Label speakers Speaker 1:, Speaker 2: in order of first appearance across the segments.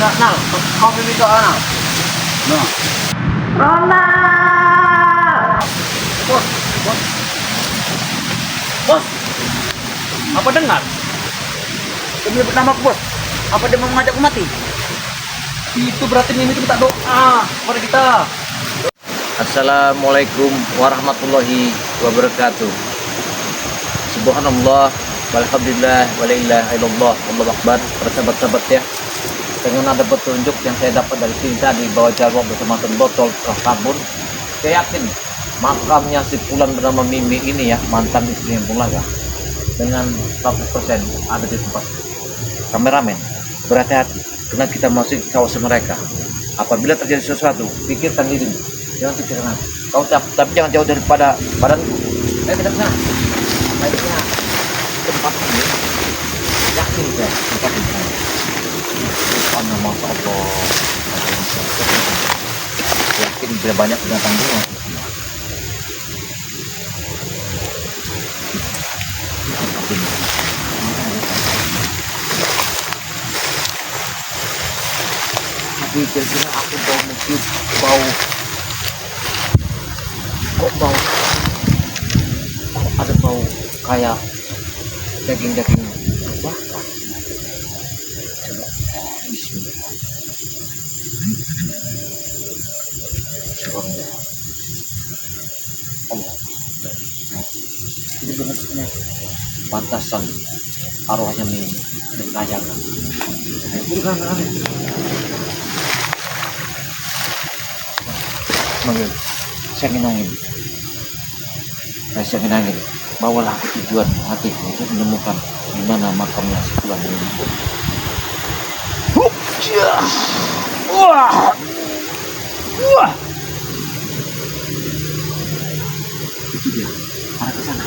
Speaker 1: Nggak, Nal. Kau pilih ke Nal. Nah. Ronald! Bos, bos. Bos. Apa dengar? Dia menyebut nama bos. Apa dia mau mengajakku mati? Itu berarti ini minta doa kepada kita. Assalamualaikum warahmatullahi wabarakatuh. Subhanallah, walhamdulillah, walillahi illallah, Allahu akbar. Para sahabat-sahabat ya, dengan ada petunjuk yang saya dapat dari sini tadi bahwa Jarwo bersama botol kabun, saya yakin makamnya si Fulan bernama Mimi ini ya, mantan istri yang Pulaga, dengan 100% ada di tempat. Kameramen, berhati-hati karena kita masih di kawasan mereka. Apabila terjadi sesuatu, pikirkan diri, jangan pikirkan aku. Kau tapi jangan jauh daripada badanku. Ayo kita ke sana. Baiknya tempat ini, yakin saya tempat ini. Subhanallah, masya Allah. Yakin bila banyak binatang buas. Tapi kira-kira aku bau mungkin bau. Kok bau? Kok ada bau kayak daging-daging bakar? Coba. Bismillah. Subhanallah. Allah. Ini bentuknya pantasan arwahnya ini bertayangan. Bukan aneh. Manggil, saya ingin angin. Bawalah aku tujuan hatiku untuk menemukan di mana makamnya si Fulan ini. Wah, wah, itu dia, arah ke sana.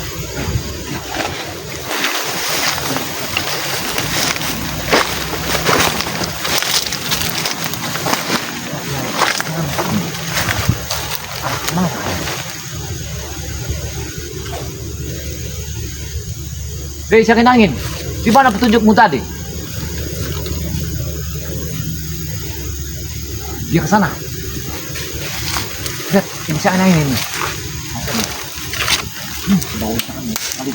Speaker 1: Hei, angin angin, di mana petunjukmu tadi? Dia ke sana. Lihat, ini angin angin ini. Bau sangat sekali.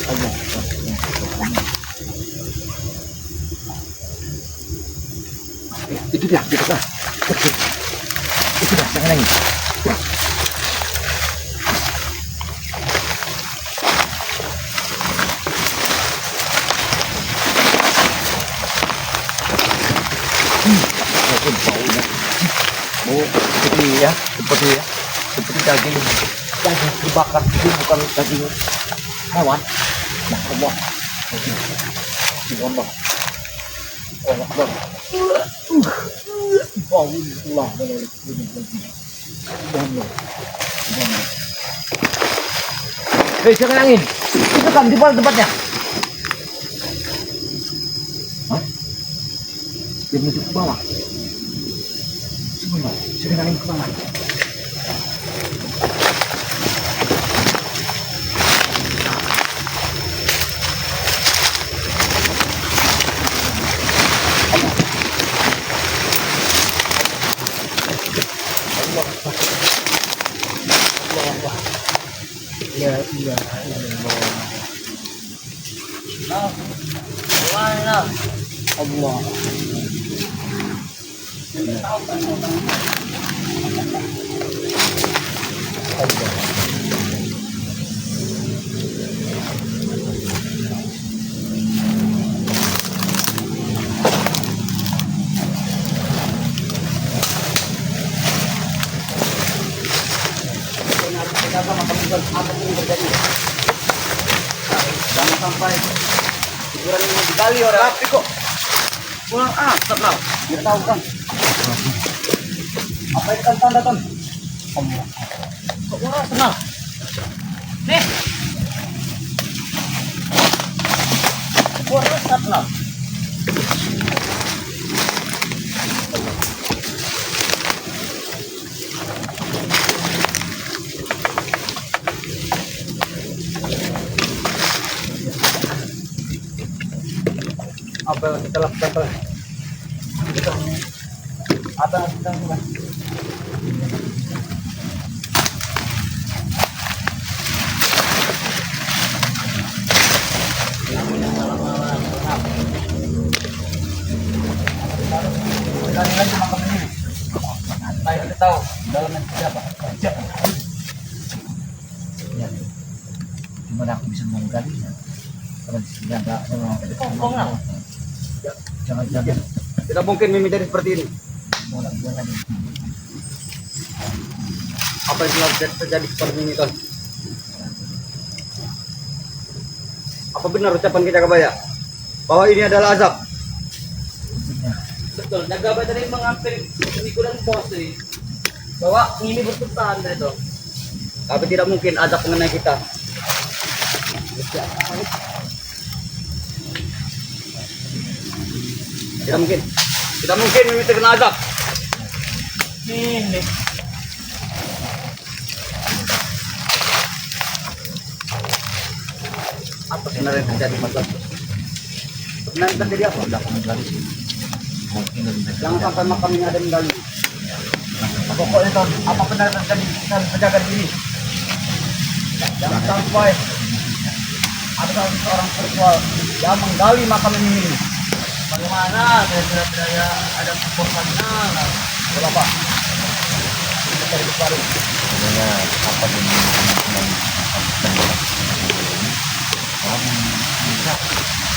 Speaker 1: Allah. Itu dia ke sana. Itu dia angin angin. Bau seperti daging terbakar itu bukan daging hewan. Allah, Allah, Allah. Hei, jangan angin. Itu kan di mana tempatnya? Hah? Dia menuju ke bawah. Sebentar, jangan angin ke bawah. Ya ilaha illallah. Allah. Jangan sampai hiburan ini digali oleh api kok. Pulang asap lah, biar tahu kan. Apa itu kan tanda kan? Kok pulang asap lah? Nih, pulang asap lah.
Speaker 2: apa yang kita lakukan Pak? Kita ada kita mulai. Sekali lagi makam ini. Saya tidak tahu dalamnya siapa. Siapa? Ya. Gimana aku bisa menggalinya? Kalau di sini ada kongkong. Jangan. Tidak mungkin Mimi jadi seperti ini. Apa yang telah terjadi kepada Mimi Ton? Apa benar ucapan kita Kabaya bahwa ini adalah azab? Betul, Nagabay tadi mengambil pemikulan bos ini bahwa ini bertahan itu. Tapi tidak mungkin azab mengenai kita. Tidak mungkin Mimi terkena azab. Ini. Apa sebenarnya yang terjadi Mas? Sebenarnya terjadi apa? Udah menggali sih. Mungkin jangan sampai makamnya ada menggali. Pokoknya Ton, apa benar terjadi kita penjaga diri. Jangan sampai ada seorang virtual yang menggali makam ini. Bagaimana? Saya tidak ada supportannya. Berapa? Kita cari baru. Sebenarnya apa ini? Kamu bisa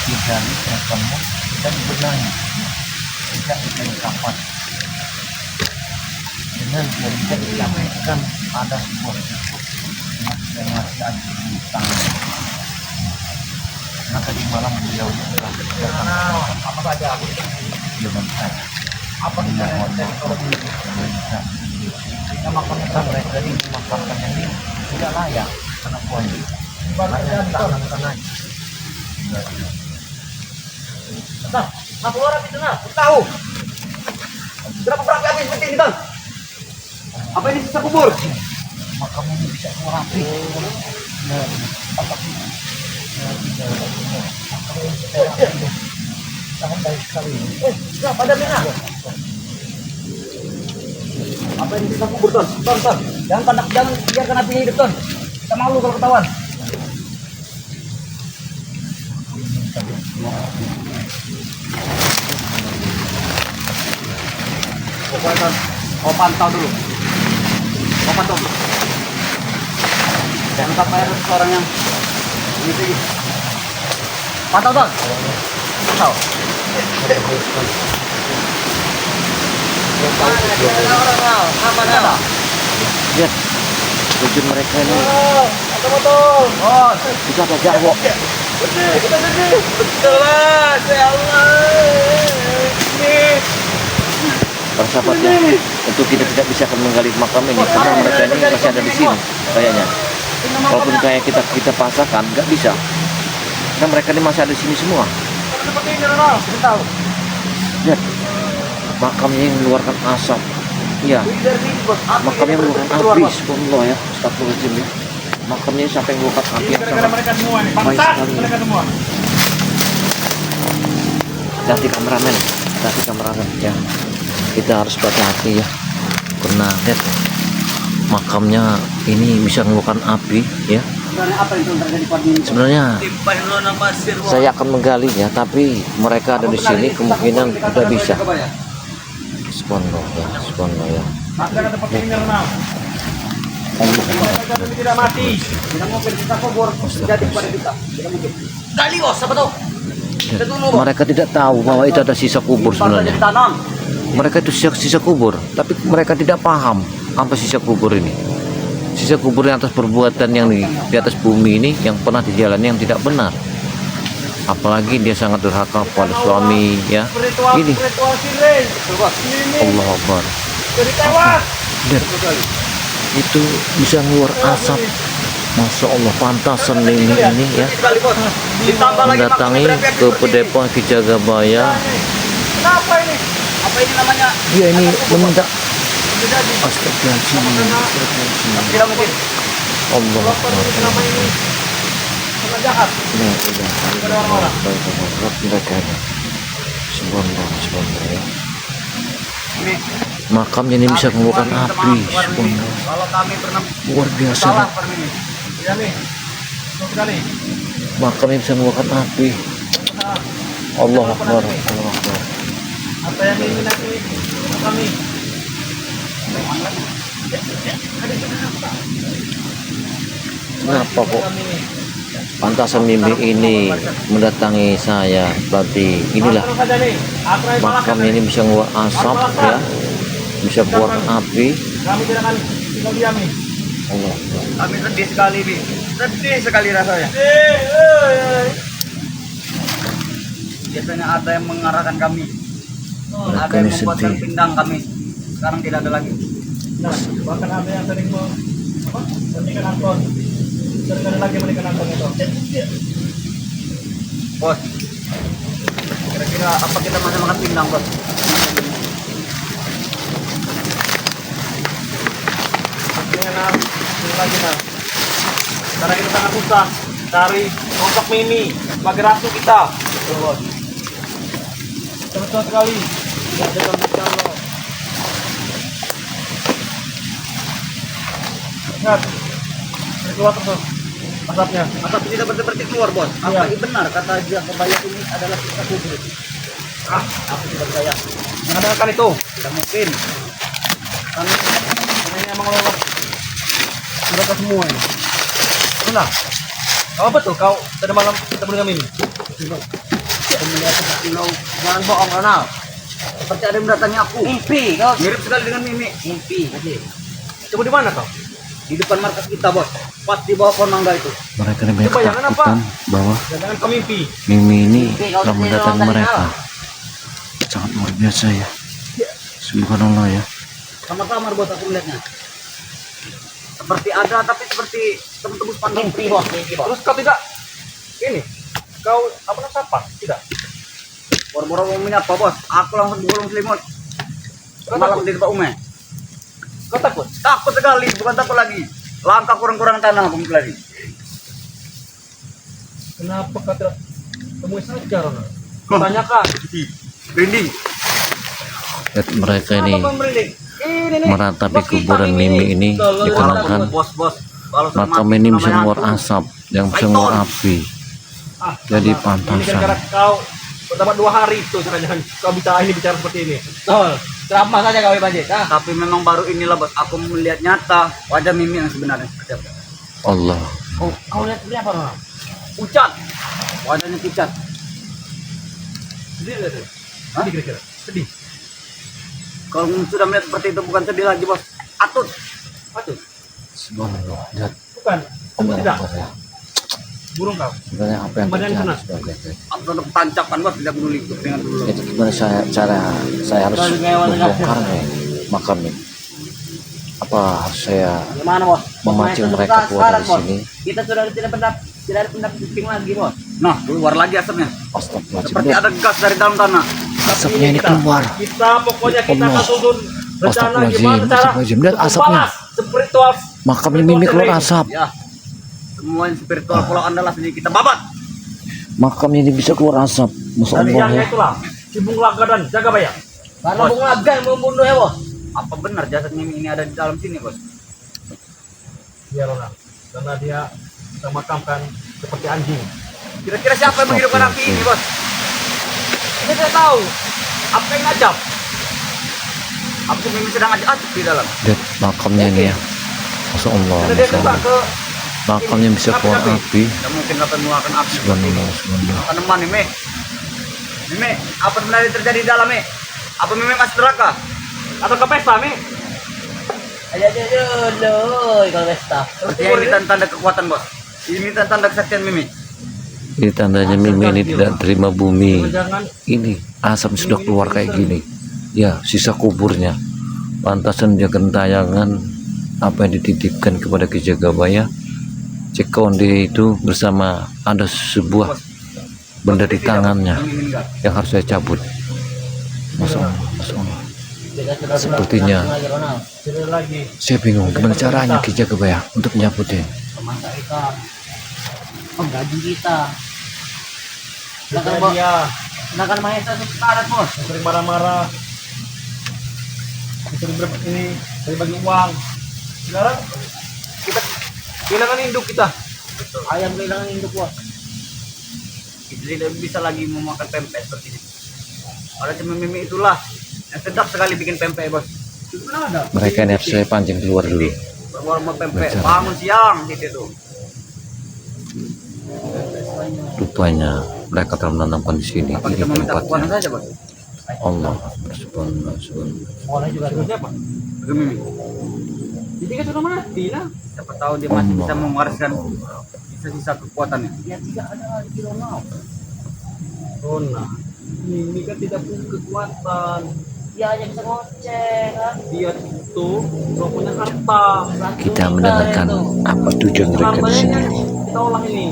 Speaker 2: digali kamu dan dibenahi. Tidak diberi kapan. Dengan bisa disampaikan ada sebuah yang masih ada di tangan. Karena tadi malam beliau telah berjalan apa saja dia mengingat apa yang wajah bisa memakamkan mereka ini memakamkan ini tidak layak karena buahnya hanya tanamkan aja. Nah, apa orang itu nah? Tahu? Kenapa perang kami seperti ini Bang? Apa ini sisa kubur? Makam ini bisa merapi. Sangat baik sekali. Pada mina. Apa ini sisa kubur Ton? Ton. Jangan biarkan apinya hidup Ton. Kita malu kalau ketahuan. Kau pantau dulu. Jangan sampai ada seorang yang ini. Pantau Ton. Pantau. Apa nama? Lihat tujuan mereka ini. Ada motor. Oh, bisa ada Jawa. Betul lah, ya Allah.
Speaker 1: Para sahabatnya, tentu kita tidak bisa akan menggali makam ini karena mereka ini masih ada di sini kayaknya. Walaupun kayak kita pasakan, nggak bisa. Karena mereka ini masih ada di sini semua.
Speaker 2: Seperti ini Ronald, kita tahu.
Speaker 1: Lihat, makamnya yang mengeluarkan asap. Iya, makamnya mengeluarkan api. Subhanallah ya, astagfirullahaladzim ya. Makamnya sampai mengeluarkan api yang sangat
Speaker 2: mereka semua nih,
Speaker 1: baik sekali.
Speaker 2: mereka semua.
Speaker 1: Hati kameramen ya. Kita harus berhati-hati ya. Karena lihat makamnya ini bisa mengeluarkan api ya. Sebenarnya saya akan menggalinya, tapi mereka ada di sini kemungkinan tidak bisa. Subhanallah ya.
Speaker 2: Tidak mati. Tidak mungkin kita kubur terjadi kepada kita. Tidak mungkin. Gali bos, apa tuh?
Speaker 1: Mereka tidak tahu bahwa itu ada sisa kubur sebenarnya. Mereka itu sisa kubur, tapi mereka tidak paham apa sisa kubur ini. Sisa kubur yang atas perbuatan yang di atas bumi ini yang pernah dijalani yang tidak benar. Apalagi dia sangat durhaka pada suami ya. Ini Allah Akbar. Lihat, itu bisa keluar asap. Masya Allah, pantasan ini ya mendatangi ke Padepokan Ki Jagabaya.
Speaker 2: Kenapa ini? Apa ini namanya?
Speaker 1: Dia ini meminta astagfirullahaladzim.
Speaker 2: Tidak mungkin.
Speaker 1: Allah Akbar.
Speaker 2: Sangat jahat.
Speaker 1: Mereka
Speaker 3: Subhanallah ya.
Speaker 2: Ini
Speaker 3: Makamnya ini bisa mengeluarkan api. Subhanallah.
Speaker 2: kalau kami pernah
Speaker 3: Luar biasa.
Speaker 2: salah
Speaker 3: Nih.
Speaker 2: pernah ini. Ya nih. Sekali.
Speaker 3: Makamnya bisa mengeluarkan api. Allah Akbar. Allah Akbar.
Speaker 2: Apa yang ingin nanti kami?
Speaker 3: Kenapa kok pantasan mimpi ini mendatangi saya? Berarti inilah makamnya ini bisa keluar asap ya, bisa keluar api.
Speaker 2: Kami tidak akan tinggal diam nih.
Speaker 3: Allah.
Speaker 2: Kami sedih sekali, Bi. Sedih sekali rasanya. Biasanya ada yang mengarahkan kami.
Speaker 3: Mereka
Speaker 2: Ada yang
Speaker 3: ini
Speaker 2: membuatkan
Speaker 3: sedih.
Speaker 2: pindang kami. Sekarang tidak ada lagi.
Speaker 4: Nah, bahkan ada yang sering menikah nonton. Sering ada lagi menikah nonton itu.
Speaker 2: Bos. Kira-kira apa kita masih makan pindang, Bos?
Speaker 4: Nah, ini lagi nah. Karena kita sangat susah cari sosok Mimi sebagai ratu kita. Betul, Bos. Betul sekali. Tidak ada yang Allah. Ingat, ini keluar terus asapnya.
Speaker 2: Asap tidak seperti keluar, Bos. Apa
Speaker 4: Iya.
Speaker 2: ini benar kata dia kebaya ini adalah kita kubur?
Speaker 4: Ah,
Speaker 2: Aku tidak percaya.
Speaker 4: mengandalkan itu.
Speaker 2: Tidak mungkin.
Speaker 4: Kami ini emang lolos mereka semua ini. Benar. Kau betul kau tadi malam ketemu dengan Mimi.
Speaker 2: Aku melihat seperti kau. Jangan bohong, Ronald. Seperti ada yang mendatangi aku. Mimpi. Kau mirip sekali dengan Mimi. Mimpi.
Speaker 4: Coba di mana kau?
Speaker 2: Di depan markas kita, Bos. Pas di bawah pohon mangga itu.
Speaker 3: Mereka ini banyak
Speaker 4: Coba, jangan apa?
Speaker 3: ketakutan bahwa
Speaker 4: Jangan kau mimpi.
Speaker 3: Mimi ini telah mendatangi mereka. Sangat luar biasa ya. Subhanallah ya.
Speaker 2: Sama-sama, Bos, aku melihatnya. Seperti ada, tapi seperti tembus pandang. Mimpi, Bos.
Speaker 4: Terus kau tidak ini kau apa namanya siapa? Tidak.
Speaker 2: Boro-boro mau menyapa, Bos. Aku langsung gulung selimut. Malam di tempat Ume.
Speaker 4: Kau takut?
Speaker 2: Takut sekali, bukan takut lagi. Langkah kurang-kurang tanah aku lagi.
Speaker 4: Kenapa kau tidak temui saja, Ronald? Tanyakan.
Speaker 2: Rinding.
Speaker 3: Lihat mereka ini
Speaker 4: Kenapa kau merinding? Ini nih.
Speaker 3: meratapi
Speaker 4: Bos kita
Speaker 3: kuburan Mimi ini dikarenakan
Speaker 2: Bos. Kalau
Speaker 3: makam ini bisa keluar asap, yang bisa keluar api.
Speaker 4: Ah,
Speaker 3: Jadi
Speaker 4: Ronald,
Speaker 3: pantasan.
Speaker 4: Ini gara-gara kau pertama 2 hari itu jangan kau bicara seperti ini.
Speaker 2: Betul. Ceramah saja kau Bajet. Tapi memang baru inilah, Bos. Aku melihat nyata wajah Mimi yang sebenarnya seperti apa.
Speaker 3: Allah.
Speaker 4: Oh, kau lihat ini apa, Ronald?
Speaker 2: Pucat. Wajahnya pucat.
Speaker 4: Sedih lihat.
Speaker 2: Hah?
Speaker 4: Sedih kira-kira. Sedih.
Speaker 2: Kalau sudah melihat seperti itu bukan sedih lagi, Bos. Atut.
Speaker 4: Aduh,
Speaker 3: Subhanallah. Lihat
Speaker 4: bukan.
Speaker 3: Allah
Speaker 4: Tidak.
Speaker 3: Akbar ya.
Speaker 4: Burung kau.
Speaker 3: Sebenarnya apa yang
Speaker 4: Badan
Speaker 3: terjadi
Speaker 4: sana.
Speaker 3: sebenarnya?
Speaker 2: Aku sudah tancapkan, Bos. Tidak peduli dengan dulu.
Speaker 3: Jadi gimana saya harus membongkar makam ini? Apa harus saya
Speaker 2: Gimana, Bos?
Speaker 3: memancing mereka keluar dari sini?
Speaker 2: Kita sudah tidak ada pendapat penting lagi, Bos. Nah, keluar lagi asapnya.
Speaker 3: Astagfirullahaladzim.
Speaker 2: Seperti
Speaker 3: Lihat,
Speaker 2: ada gas dari dalam tanah.
Speaker 3: asapnya ini keluar.
Speaker 4: Kita pokoknya kita
Speaker 3: Allah.
Speaker 4: akan susun rencana
Speaker 3: Astagfirullahaladzim,
Speaker 4: gimana cara
Speaker 3: astagfirullahaladzim. Lihat
Speaker 4: untuk
Speaker 3: asapnya.
Speaker 4: balas spiritual.
Speaker 3: Makamnya Mimi keluar asap.
Speaker 2: Ya. Semua yang spiritual pulau Anda lah sendiri kita babat.
Speaker 3: Makamnya ini bisa keluar asap. Masya
Speaker 4: Dan
Speaker 3: Allah
Speaker 4: yang
Speaker 3: ya.
Speaker 4: itulah si Bung Laga dan Jaga Bayang.
Speaker 2: Karena
Speaker 4: Bos.
Speaker 2: Bung Laga yang membunuh ya, Bos. Apa benar jasad Mimi ini ada di dalam sini, Bos?
Speaker 4: Iya, Ronald. Karena dia kita makamkan seperti anjing.
Speaker 2: Kira-kira siapa yang menghidupkan api ini, Bos?
Speaker 4: Kita tidak tahu apa yang ngajak.
Speaker 2: Apa Mimi sedang ajak di dalam?
Speaker 3: Lihat makamnya ini ya. Masya Allah.
Speaker 4: Karena dia
Speaker 3: Masya
Speaker 4: kena
Speaker 3: Allah.
Speaker 4: ke
Speaker 3: Makamnya bisa keluar api.
Speaker 2: Tidak mungkin akan mengeluarkan api.
Speaker 3: Subhanallah. Subhanallah.
Speaker 2: Tanaman, Mimi. Mimi, apa sebenarnya terjadi di dalam, Mimi? Apa Mimi masuk neraka?
Speaker 4: atau ke pesta, Mi.
Speaker 2: Ayo, kalau pesta. Berarti ini tanda kekuatan, Bos. Ini tanda kesaktian Mimi.
Speaker 3: Ini tandanya Mimi ini tidak terima bumi.
Speaker 4: Jangan
Speaker 3: Ini asap sudah keluar kayak gini. Ya, sisa kuburnya. Pantasan dia gentayangan apa yang dititipkan kepada Ki Jagabaya. Cek konde itu bersama ada sebuah benda di tangannya
Speaker 2: Mimi meninggal.
Speaker 3: yang harus saya cabut. Masya Allah, Masya Allah. Sepertinya
Speaker 4: tidak lagi.
Speaker 3: saya bingung gimana caranya Ki Jagabaya untuk menyabutnya.
Speaker 2: Masa kita, penggaji kita.
Speaker 4: Karena dia
Speaker 2: Sedangkan Mahesa itu karat bos.
Speaker 4: Yang sering marah-marah, yang sering ini sering bagi uang. Sekarang kita kehilangan induk kita.
Speaker 2: Ayam kehilangan induk bos. Kita tidak bisa lagi memakan pempek seperti ini. Kalau cuma mimi itulah yang sedap sekali bikin pempek bos. Itu mana ada?
Speaker 3: Mereka ini harus saya pancing keluar dulu.
Speaker 2: Warung pempek bangun siang gitu tuh.
Speaker 3: Rupanya mereka telah menanamkan di sini.
Speaker 2: Apa
Speaker 3: Ini
Speaker 2: kita meminta kekuatan
Speaker 3: tempatnya.
Speaker 2: saja bos?
Speaker 3: Allah subhanahu
Speaker 2: Sekolah juga
Speaker 4: Terus siapa?
Speaker 2: Mimi.
Speaker 4: Jadi kan sudah mati lah.
Speaker 2: Siapa tahu dia masih bisa mewariskan sisa-sisa kekuatannya. Ya tidak ada di Ronald.
Speaker 4: Rona, ini kan tidak punya kekuatan.
Speaker 2: Dia hanya bisa ngoceh kan.
Speaker 4: Dia itu cuma punya harta.
Speaker 3: Kita mendengarkan apa tujuan mereka di sini.
Speaker 4: Kita olah ini.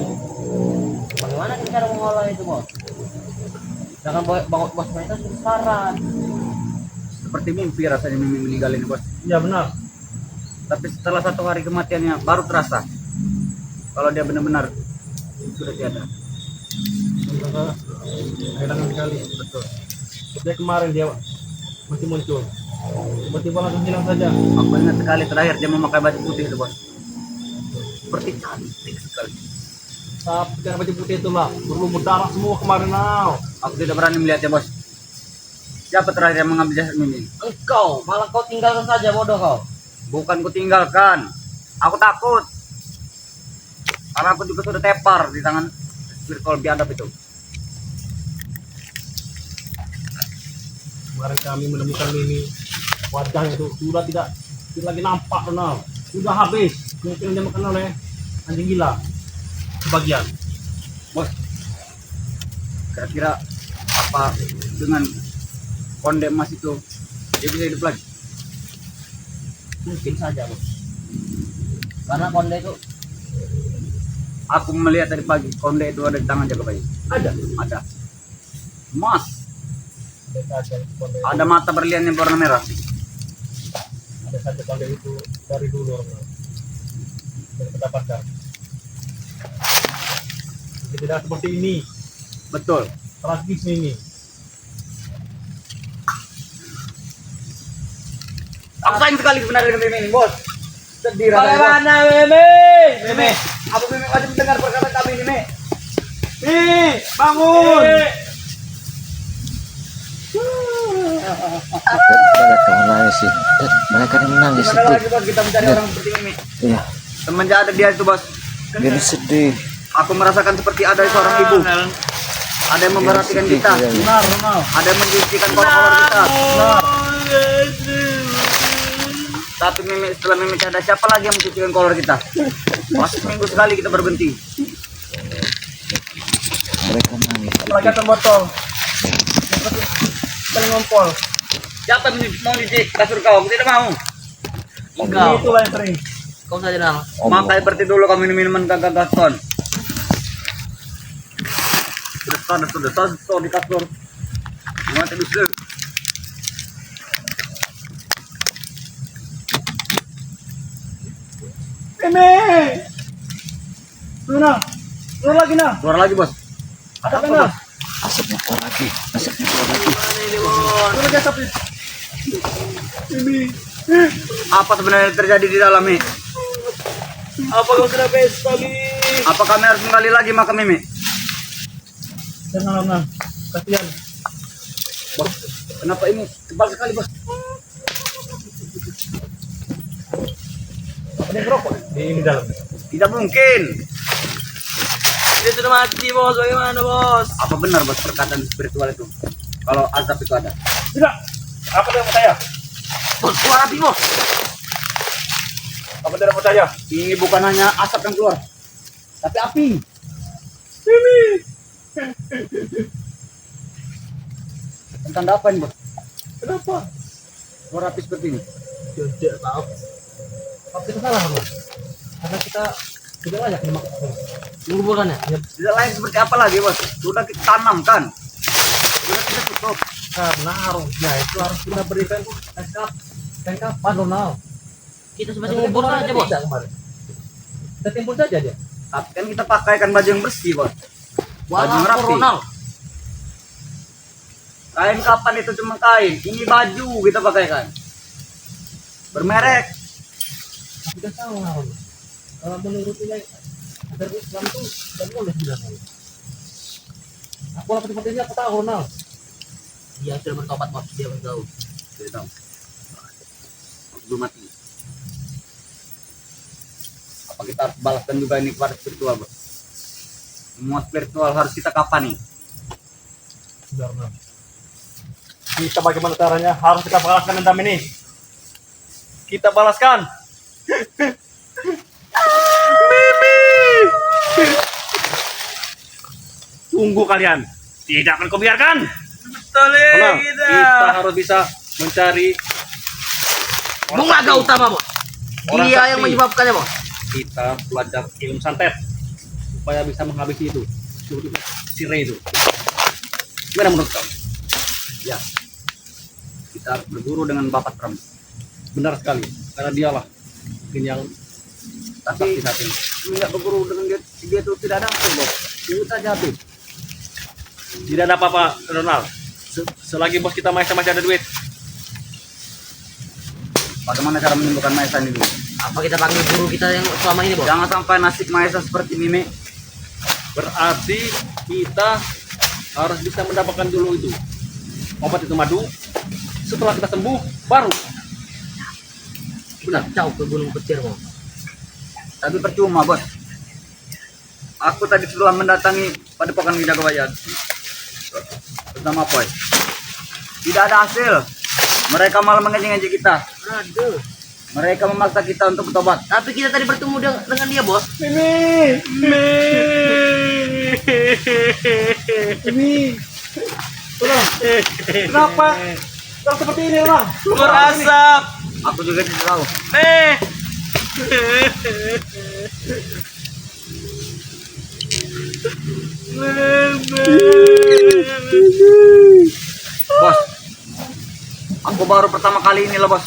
Speaker 2: Bagaimana kita cara mengolah itu bos? Jangan bawa bos mereka sekarang. Seperti mimpi rasanya mimi meninggal ini bos.
Speaker 4: Ya benar.
Speaker 2: Tapi setelah 1 hari kematiannya baru terasa kalau dia benar-benar sudah tiada.
Speaker 4: Kehilangan sekali. Betul. Seperti kemarin dia masih muncul. Tiba-tiba langsung hilang saja.
Speaker 2: Aku ingat sekali terakhir dia memakai baju putih itu bos. Seperti cantik sekali.
Speaker 4: Tapi karena baju putih itulah berlumur darah semua kemarin now.
Speaker 2: Aku tidak berani melihatnya bos. Siapa terakhir yang mengambil jasad Mimi? Engkau, malah kau tinggalkan saja bodoh kau. Bukan ku tinggalkan. Aku takut. Karena aku juga sudah tepar di tangan spiritual biadab itu.
Speaker 4: Kemarin kami menemukan ini wajahnya itu sudah tidak lagi nampak now. Sudah habis. Mungkin dia makan oleh anjing gila. Sebagian.
Speaker 2: Bos, kira-kira apa dengan konde emas itu dia bisa hidup lagi? Mungkin saja bos. Karena konde itu aku melihat tadi pagi konde itu ada di tangan jaga bayi. Ada emas, ada mata berlian yang warna merah.
Speaker 4: Ada satu kali itu dari dulu orang dari mendapatkan. Jadi tidak seperti ini.
Speaker 2: Betul.
Speaker 4: Tragis ini.
Speaker 2: Aku sayang sekali sebenarnya dengan Mimi ini bos. Sedih rasanya.
Speaker 4: Bagaimana Meme?
Speaker 2: Mimi, apa Mimi wajib mendengar perkataan kami ini Mimi?
Speaker 4: Nih, bangun.
Speaker 3: Mereka menangis sih. Mereka menangis
Speaker 2: Gimana
Speaker 3: itu.
Speaker 2: lagi bos kita mencari orang seperti Mimi?
Speaker 3: Iya,
Speaker 2: Semenjak ada dia itu bos,
Speaker 3: jadi sedih.
Speaker 2: aku merasakan seperti ada seorang ibu. Ada yang memperhatikan
Speaker 3: Sedih
Speaker 2: kita.
Speaker 3: dia.
Speaker 4: Benar, benar.
Speaker 2: Ada yang mencucikan kolor-kolor kita. Tapi Mimi, setelah Mimi ada siapa lagi yang mencucikan kolor kita? Pas seminggu sekali kita berhenti.
Speaker 3: Mereka nangis.
Speaker 4: Lagi atas botol. Saling ngompol.
Speaker 2: Siapa yang mau dicuci kasur kau? Aku tidak mau.
Speaker 4: Ini itulah yang sering.
Speaker 2: Kau saja nang. Makai seperti dulu kau minum-minuman kagak gaston. Sudah di kasur. Mati bisa.
Speaker 4: Meme. Mana? Keluar lagi nah.
Speaker 2: Keluar lagi bos.
Speaker 4: Ada
Speaker 2: Apa,
Speaker 4: apa?
Speaker 2: Bos?
Speaker 3: Asapnya keluar lagi. Asapnya keluar lagi.
Speaker 4: Keluar lagi asap. Meme.
Speaker 2: Apa sebenarnya yang terjadi di dalam ini?
Speaker 4: Apa kau sudah pesta sekali?
Speaker 2: Apa kami harus menggali lagi makam Mimi?
Speaker 4: Jangan lama. Kasihan.
Speaker 2: Bos, kenapa ini tebal sekali bos?
Speaker 4: Ada yang rokok di ini dalam.
Speaker 2: Tidak mungkin.
Speaker 4: Dia sudah mati bos. Bagaimana bos?
Speaker 2: Apa benar bos perkataan spiritual itu? Kalau azab itu ada.
Speaker 4: Tidak. Apa tidak percaya?
Speaker 2: Bos, keluar api bos.
Speaker 4: Apa tidak percaya?
Speaker 2: Ini bukan hanya asap yang keluar, tapi api.
Speaker 4: Mimi.
Speaker 2: Tentang apa ini bos?
Speaker 4: Kenapa?
Speaker 2: Keluar api seperti ini.
Speaker 4: Tidak tahu. Apa kita salah bos? Karena kita tidak layak dimakan. Menguburkannya. Ya,
Speaker 2: Tidak lain seperti apa lagi bos? Sudah kita tanam kan? Sudah kita tutup.
Speaker 4: karena harusnya itu harus kita berikan kapan Ronald.
Speaker 2: Kita seperti ngubur aja bos.
Speaker 4: Kita timbul saja dia.
Speaker 2: Tapi kan kita pakaikan baju yang bersih bos. Baju yang rapi. Kain kapan itu cuma kain? Ini baju kita pakai kan. Bermerek.
Speaker 4: Tidak salah. Kalau menurut nilai agar Islam tuh tidak boleh sebenarnya. Aku lah seperti ini aku tahu Ronald.
Speaker 2: Dia sudah bertobat bos, dia belum tahu. Tidak tahu. Belum mati. Apa kita harus balaskan juga ini kepada spiritual bos? Semua spiritual harus kita kapan nih?
Speaker 4: Sudah Ronald. Kita bagaimana caranya? Harus kita balaskan dendam ini. Kita balaskan. Tunggu kalian. Tidak akan kau biarkan.
Speaker 2: Betul
Speaker 4: Kita harus bisa mencari
Speaker 2: Bunga Gautama bos.
Speaker 4: Orang
Speaker 2: Dia
Speaker 4: sakti.
Speaker 2: yang menyebabkannya bos.
Speaker 4: kita belajar ilmu santet supaya bisa menghabisi itu si Ray itu. Gimana menurut kau?
Speaker 2: Ya. Kita harus berguru dengan Bapak Pram.
Speaker 4: Benar sekali, karena dialah mungkin yang
Speaker 2: Tapi
Speaker 4: sakti saat ini.
Speaker 2: tidak berguru dengan dia itu tidak ada apa bos. Itu saja tuh.
Speaker 4: Tidak ada apa-apa, Ronald. Selagi bos kita masih ada duit.
Speaker 2: Bagaimana cara menyembuhkan Maesa ini dulu?
Speaker 5: Apa kita panggil guru kita yang selama ini, Bos?
Speaker 2: Jangan sampai nasib Maesa seperti Mimi.
Speaker 4: Berarti kita harus bisa mendapatkan dulu itu obat itu madu. Setelah kita sembuh, baru.
Speaker 5: Benar, jauh ke Gunung Petir, Bos.
Speaker 2: Tapi percuma bos. Aku tadi setelah mendatangi Padepokan Wijagawaya bersama Poy. Tidak ada hasil. Mereka malah mengejek-ngejek kita.
Speaker 5: Aduh.
Speaker 2: Mereka memaksa kita untuk bertobat.
Speaker 5: Tapi kita tadi bertemu dengan dia, Bos.
Speaker 4: Kenapa? Kalau seperti ini lah.
Speaker 2: Berasap. Aku juga tidak tahu. Bos, aku baru pertama kali ini lah bos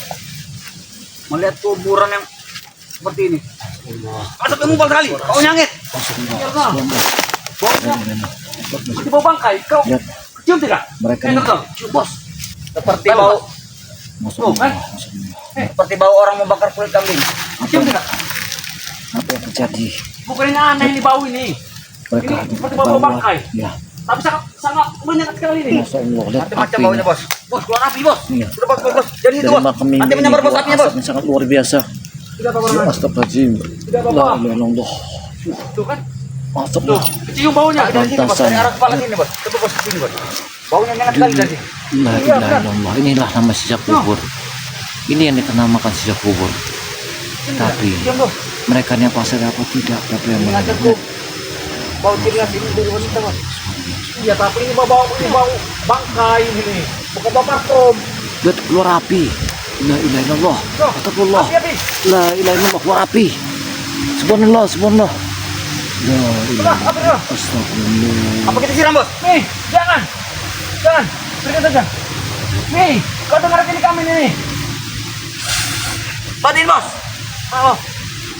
Speaker 2: melihat kuburan yang seperti ini. Masuk ngumpul kali, kau nyangit.
Speaker 4: Masih bau bangkai. Kau
Speaker 3: Lihat,
Speaker 4: cium tidak?
Speaker 3: mereka
Speaker 4: Enak dong.
Speaker 2: Cium, bos. Seperti bau,
Speaker 3: masuk
Speaker 4: kan?
Speaker 2: seperti bau orang membakar kulit kambing.
Speaker 4: Cium tidak?
Speaker 3: apa yang terjadi?
Speaker 4: Bukan ini aneh ini bau ini.
Speaker 3: Mereka
Speaker 4: Ini
Speaker 3: ada di
Speaker 4: seperti bau
Speaker 3: bawah.
Speaker 4: bangkai.
Speaker 3: Ya,
Speaker 4: Tapi sangat banyak sekali ini.
Speaker 3: Masya Allah, lihat
Speaker 2: Macam
Speaker 3: apinya.
Speaker 2: baunya bos. Bos keluar api bos.
Speaker 3: Iya.
Speaker 2: Sudah bos, bos, bos. Jadi itu
Speaker 3: Dari
Speaker 2: bos.
Speaker 3: makam ini
Speaker 2: Nanti menyambar bos apinya bos.
Speaker 3: asapnya sangat luar biasa.
Speaker 4: Tidak apa-apa.
Speaker 3: Astagfirullahaladzim.
Speaker 4: Tidak apa-apa.
Speaker 3: La ilaha illallah.
Speaker 4: Tuh kan?
Speaker 3: Maaf,
Speaker 4: Tuh, kecium baunya.
Speaker 2: Dari sini bos, dari arah kepala sini bos. Coba bos sini bos. Baunya nyengat sekali dari sini.
Speaker 3: La ilaha illallah. Inilah nama sejak kubur. Ini yang dikenamakan sejak kubur. Tapi
Speaker 2: Cium bos.
Speaker 3: mereka yang pasal apa tidak, tapi yang
Speaker 2: Ini aja
Speaker 3: mengenai.
Speaker 2: bau ciri khas ini dari wanita bos.
Speaker 4: Iya, tapi ini bau bangkai ini. Bukan bau parfum.
Speaker 3: Lihat keluar api. La ilaha illallah. Astagfirullah.
Speaker 2: Api api.
Speaker 3: La ilaha illallah, keluar api. Subhanallah, subhanallah. La ilaha
Speaker 2: Api bos.
Speaker 3: astagfirullah.
Speaker 2: Apa kita siram bos?
Speaker 4: Nih, jangan. Jangan. Berikan saja. Nih, kau dengar ini kami ini.
Speaker 2: Matiin bos.
Speaker 4: Oh,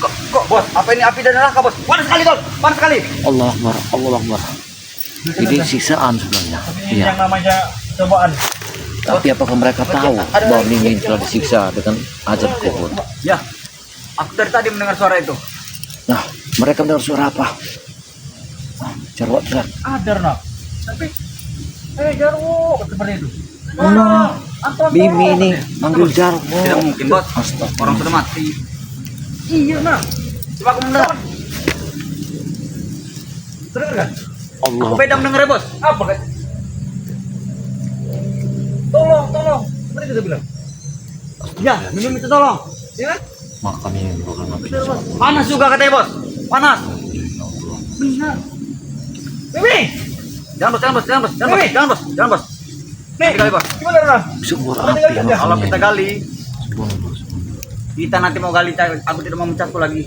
Speaker 2: Kok bos? Apa ini api dari neraka bos? Panas sekali bos. Panas sekali.
Speaker 3: Allah Akbar, Allah Akbar. Ini siksaan sebenarnya.
Speaker 4: ini
Speaker 3: Iya.
Speaker 4: yang namanya cobaan.
Speaker 3: Tapi apakah mereka tahu bahwa Mimi telah disiksa dengan azab kubur?
Speaker 2: Ya. Aku dari tadi mendengar suara itu.
Speaker 3: Nah, mereka mendengar suara apa? Jarwo lihat.
Speaker 4: Ada nak. Tapi, Jarwo seperti itu. Anton,
Speaker 3: Mimi ini manggil Jarwo.
Speaker 2: Tidak mungkin bos.
Speaker 3: Astagfirullah.
Speaker 2: Orang sudah mati.
Speaker 4: Iya nak.
Speaker 2: Coba aku mendengar.
Speaker 4: Dengar kan?
Speaker 3: Allah.
Speaker 2: Aku beda mendengar bos.
Speaker 4: Apa kan? Tolong. Seperti itu dia bilang.
Speaker 2: Ya, minum itu tolong.
Speaker 4: Iya kan?
Speaker 3: Makam ini bukan makam
Speaker 4: Benar, Bos.
Speaker 2: Panas juga katanya bos. Panas.
Speaker 4: Benar. Mimi,
Speaker 2: Jangan bos, jangan bos, jangan bos, jangan bos,
Speaker 4: Mimi.
Speaker 2: jangan bos, jangan bos.
Speaker 4: nih,
Speaker 2: Nanti kali bos.
Speaker 4: gimana nak?
Speaker 3: Bisa keluar
Speaker 4: Apa
Speaker 3: api.
Speaker 4: tinggal lihat ya?
Speaker 2: Kalau kita
Speaker 3: makanya.
Speaker 2: gali,
Speaker 3: Subhanallah, subhanallah.
Speaker 2: kita nanti mau gali, aku tidak mau mencatku lagi.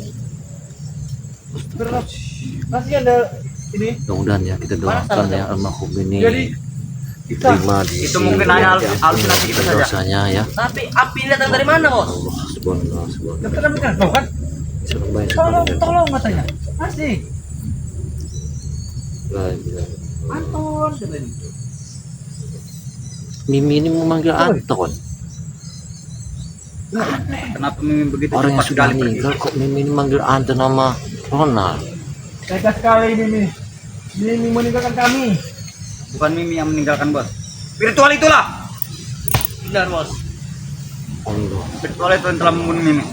Speaker 4: Benar. Masih ada ini.
Speaker 3: Mudah-mudahan ya kita doakan ya almarhum ini
Speaker 4: Jadi
Speaker 3: diterima di
Speaker 2: Itu
Speaker 3: sini.
Speaker 2: mungkin hanya halusinasi kita saja.
Speaker 3: Dosanya ya.
Speaker 5: Tapi api datang dari mana, Bos?
Speaker 3: Allah subhanallah, subhanallah.
Speaker 4: kita kan tahu kan?
Speaker 3: Serang baik
Speaker 4: Tolong katanya. Masih.
Speaker 3: La ilaha
Speaker 4: Anton katanya.
Speaker 3: Mimi ini memanggil Anton.
Speaker 2: Kenapa Mimi begitu
Speaker 3: Orang yang
Speaker 2: cepat
Speaker 3: sudah
Speaker 2: sekali pergi?
Speaker 3: meninggal kok Mimi ini manggil Anton sama Ronald.
Speaker 4: Tega sekali Mimi. Mimi meninggalkan kami.
Speaker 2: Bukan Mimi yang meninggalkan bos. Spiritual itulah.
Speaker 5: Benar bos.
Speaker 3: Allah.
Speaker 2: Spiritual itu yang telah membunuh Mimi.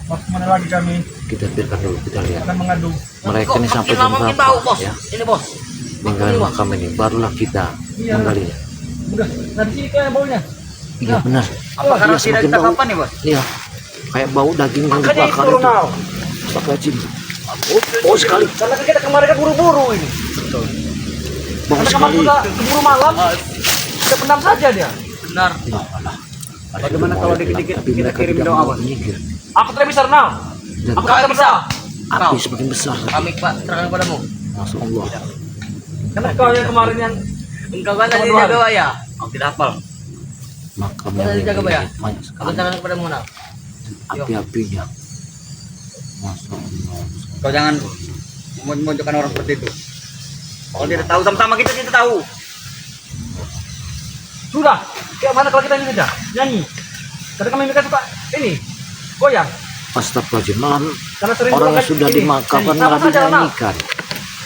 Speaker 4: Bos, kemana lagi kami?
Speaker 3: Kita biarkan dulu, kita lihat.
Speaker 4: Akan mengadu.
Speaker 3: Mereka
Speaker 5: Kok
Speaker 3: ini sampai
Speaker 5: makin
Speaker 3: jam
Speaker 5: lama makin
Speaker 3: berapa
Speaker 5: bau bos.
Speaker 3: ya?
Speaker 5: Ini bos.
Speaker 3: Meninggal makam ini, barulah kita
Speaker 4: Iya.
Speaker 3: menggalinya.
Speaker 4: Udah, dari sini kayak baunya.
Speaker 3: Iya benar.
Speaker 2: Apa karena
Speaker 3: Iya,
Speaker 2: tidak
Speaker 3: semakin
Speaker 2: kita
Speaker 3: bau.
Speaker 2: kapan nih bos?
Speaker 3: Iya. Kayak bau daging yang
Speaker 4: Makanya
Speaker 3: dibakar
Speaker 4: itu
Speaker 3: itu.
Speaker 4: Ronald.
Speaker 3: Astagfirullahaladzim. Oh sekali,
Speaker 4: Karena kita kemarin kan buru-buru ini.
Speaker 3: bau
Speaker 4: Karena
Speaker 3: sekali.
Speaker 4: kemarin sudah keburu malam. Kita pendam saja dia.
Speaker 5: Benar.
Speaker 3: Ya Allah.
Speaker 2: Bagaimana kalau dikit-dikit
Speaker 3: Tapi
Speaker 2: kita
Speaker 3: mereka
Speaker 2: kirim
Speaker 3: tidak
Speaker 2: doa
Speaker 3: mau
Speaker 2: bos?
Speaker 3: menyingkir.
Speaker 4: Aku tidak bisa Ronald.
Speaker 3: Dan
Speaker 4: Aku tidak bisa.
Speaker 3: api semakin besar.
Speaker 5: Kami pak terangkan padamu.
Speaker 3: Masya Allah.
Speaker 4: Karena kau yang kemarin yang
Speaker 5: Engkau kan tadi
Speaker 4: Kedua.
Speaker 5: jaga ya.
Speaker 2: Aku tidak hafal.
Speaker 3: Makam
Speaker 5: Kita
Speaker 3: yang
Speaker 5: dijaga, Pak, ya?
Speaker 3: ini banyak
Speaker 5: Aku
Speaker 3: sekali.
Speaker 5: terangkan padamu nak.
Speaker 3: Api-apinya. Masya Allah.
Speaker 2: Kau jangan memojokkan orang seperti itu. Kalau tidak tahu sama-sama kita tidak tahu.
Speaker 4: sudah. Kayak mana kalau kita ini saja nyanyi. Karena kami mereka suka ini goyang.
Speaker 3: Astagfirullahaladzim. Malam
Speaker 4: Karena sering
Speaker 3: orang yang
Speaker 4: kan
Speaker 3: sudah
Speaker 4: ini,
Speaker 3: dimakamkan
Speaker 4: nyanyi. Sama
Speaker 3: malah
Speaker 4: saja Ronald.
Speaker 3: dinyanyikan.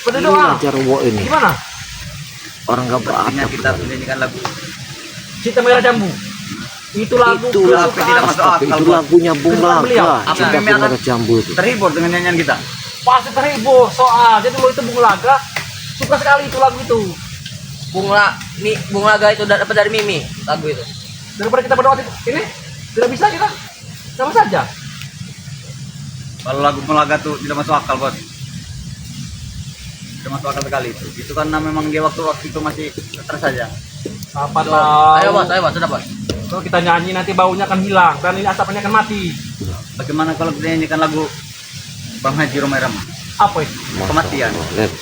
Speaker 4: Pada
Speaker 3: Ini
Speaker 4: doa.
Speaker 3: ajar wo ini.
Speaker 4: Gimana?
Speaker 3: Orang gak
Speaker 2: Artinya
Speaker 3: beradab.
Speaker 2: kita menyanyikan lagu.
Speaker 4: Cinta Merah Jambu. Itu lagu
Speaker 3: Itu
Speaker 2: lagu
Speaker 4: kesukaan.
Speaker 2: tidak masuk
Speaker 3: Tapi
Speaker 2: akal,
Speaker 3: itu
Speaker 2: Bos.
Speaker 3: lagunya Bung
Speaker 4: Kesukaan beliau.
Speaker 3: Laga.
Speaker 2: Apa
Speaker 3: Cinta
Speaker 2: Mimi akan-
Speaker 3: Bung Jambu itu.
Speaker 2: Terhibur dengan nyanyian kita.
Speaker 4: Pasti terhibur soalnya dulu itu Bung Laga suka sekali itu lagu itu.
Speaker 5: Bung Laga itu dapat dari Mimi lagu itu.
Speaker 4: Daripada kita berdoa ini tidak bisa kita sama saja.
Speaker 2: Kalau lagu Melaga tuh tidak masuk akal bos. Tidak masuk akal sekali itu. Itu karena memang dia waktu itu masih stres saja.
Speaker 4: Apa tahu?
Speaker 5: Ayo bos, sudah bos.
Speaker 4: Kalau kita nyanyi nanti baunya akan hilang dan ini asapnya akan mati.
Speaker 2: Bagaimana kalau kita nyanyikan lagu Bang Haji Romai Rama?
Speaker 4: Apa itu?
Speaker 3: Masya
Speaker 2: Kematian.
Speaker 3: Allah. Lihat.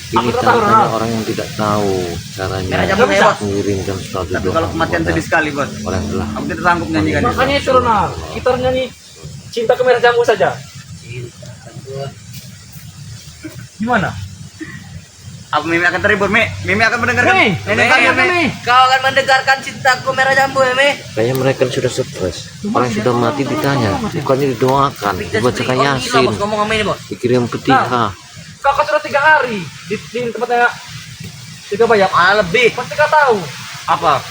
Speaker 3: Ini
Speaker 4: Aku tak tahu,
Speaker 3: tanda
Speaker 4: Ronald.
Speaker 3: orang yang tidak tahu caranya
Speaker 5: Merah Jambu
Speaker 4: Nggak bisa.
Speaker 3: mengirimkan suatu
Speaker 2: Tapi
Speaker 3: doa
Speaker 2: kalau kematian
Speaker 3: kepada
Speaker 2: sedih sekali bos.
Speaker 3: orang yang telah
Speaker 2: Aku tidak sanggup nyanyikan itu.
Speaker 4: Makanya itu Ronald, kita nyanyi Cinta ke Merah Jambu saja. Gimana?
Speaker 2: Apa Mimi akan terhibur? Mimi akan mendengarkan.
Speaker 4: Mimi,
Speaker 2: nyanyian kalian,
Speaker 4: Mimi.
Speaker 5: Kau akan mendengarkan cintaku merah jambu ya Mi.
Speaker 3: kayaknya mereka sudah stres. Orang yang sudah mati ditanya, bukannya didoakan, dibacakan Yasin,
Speaker 5: Bos ngomong sama ini bos.
Speaker 3: dikirim Fatihah.
Speaker 4: Kakak sudah 3 hari di tempatnya Tiga Bayap.
Speaker 5: Lebih.
Speaker 4: Pasti kau tahu
Speaker 2: Apa?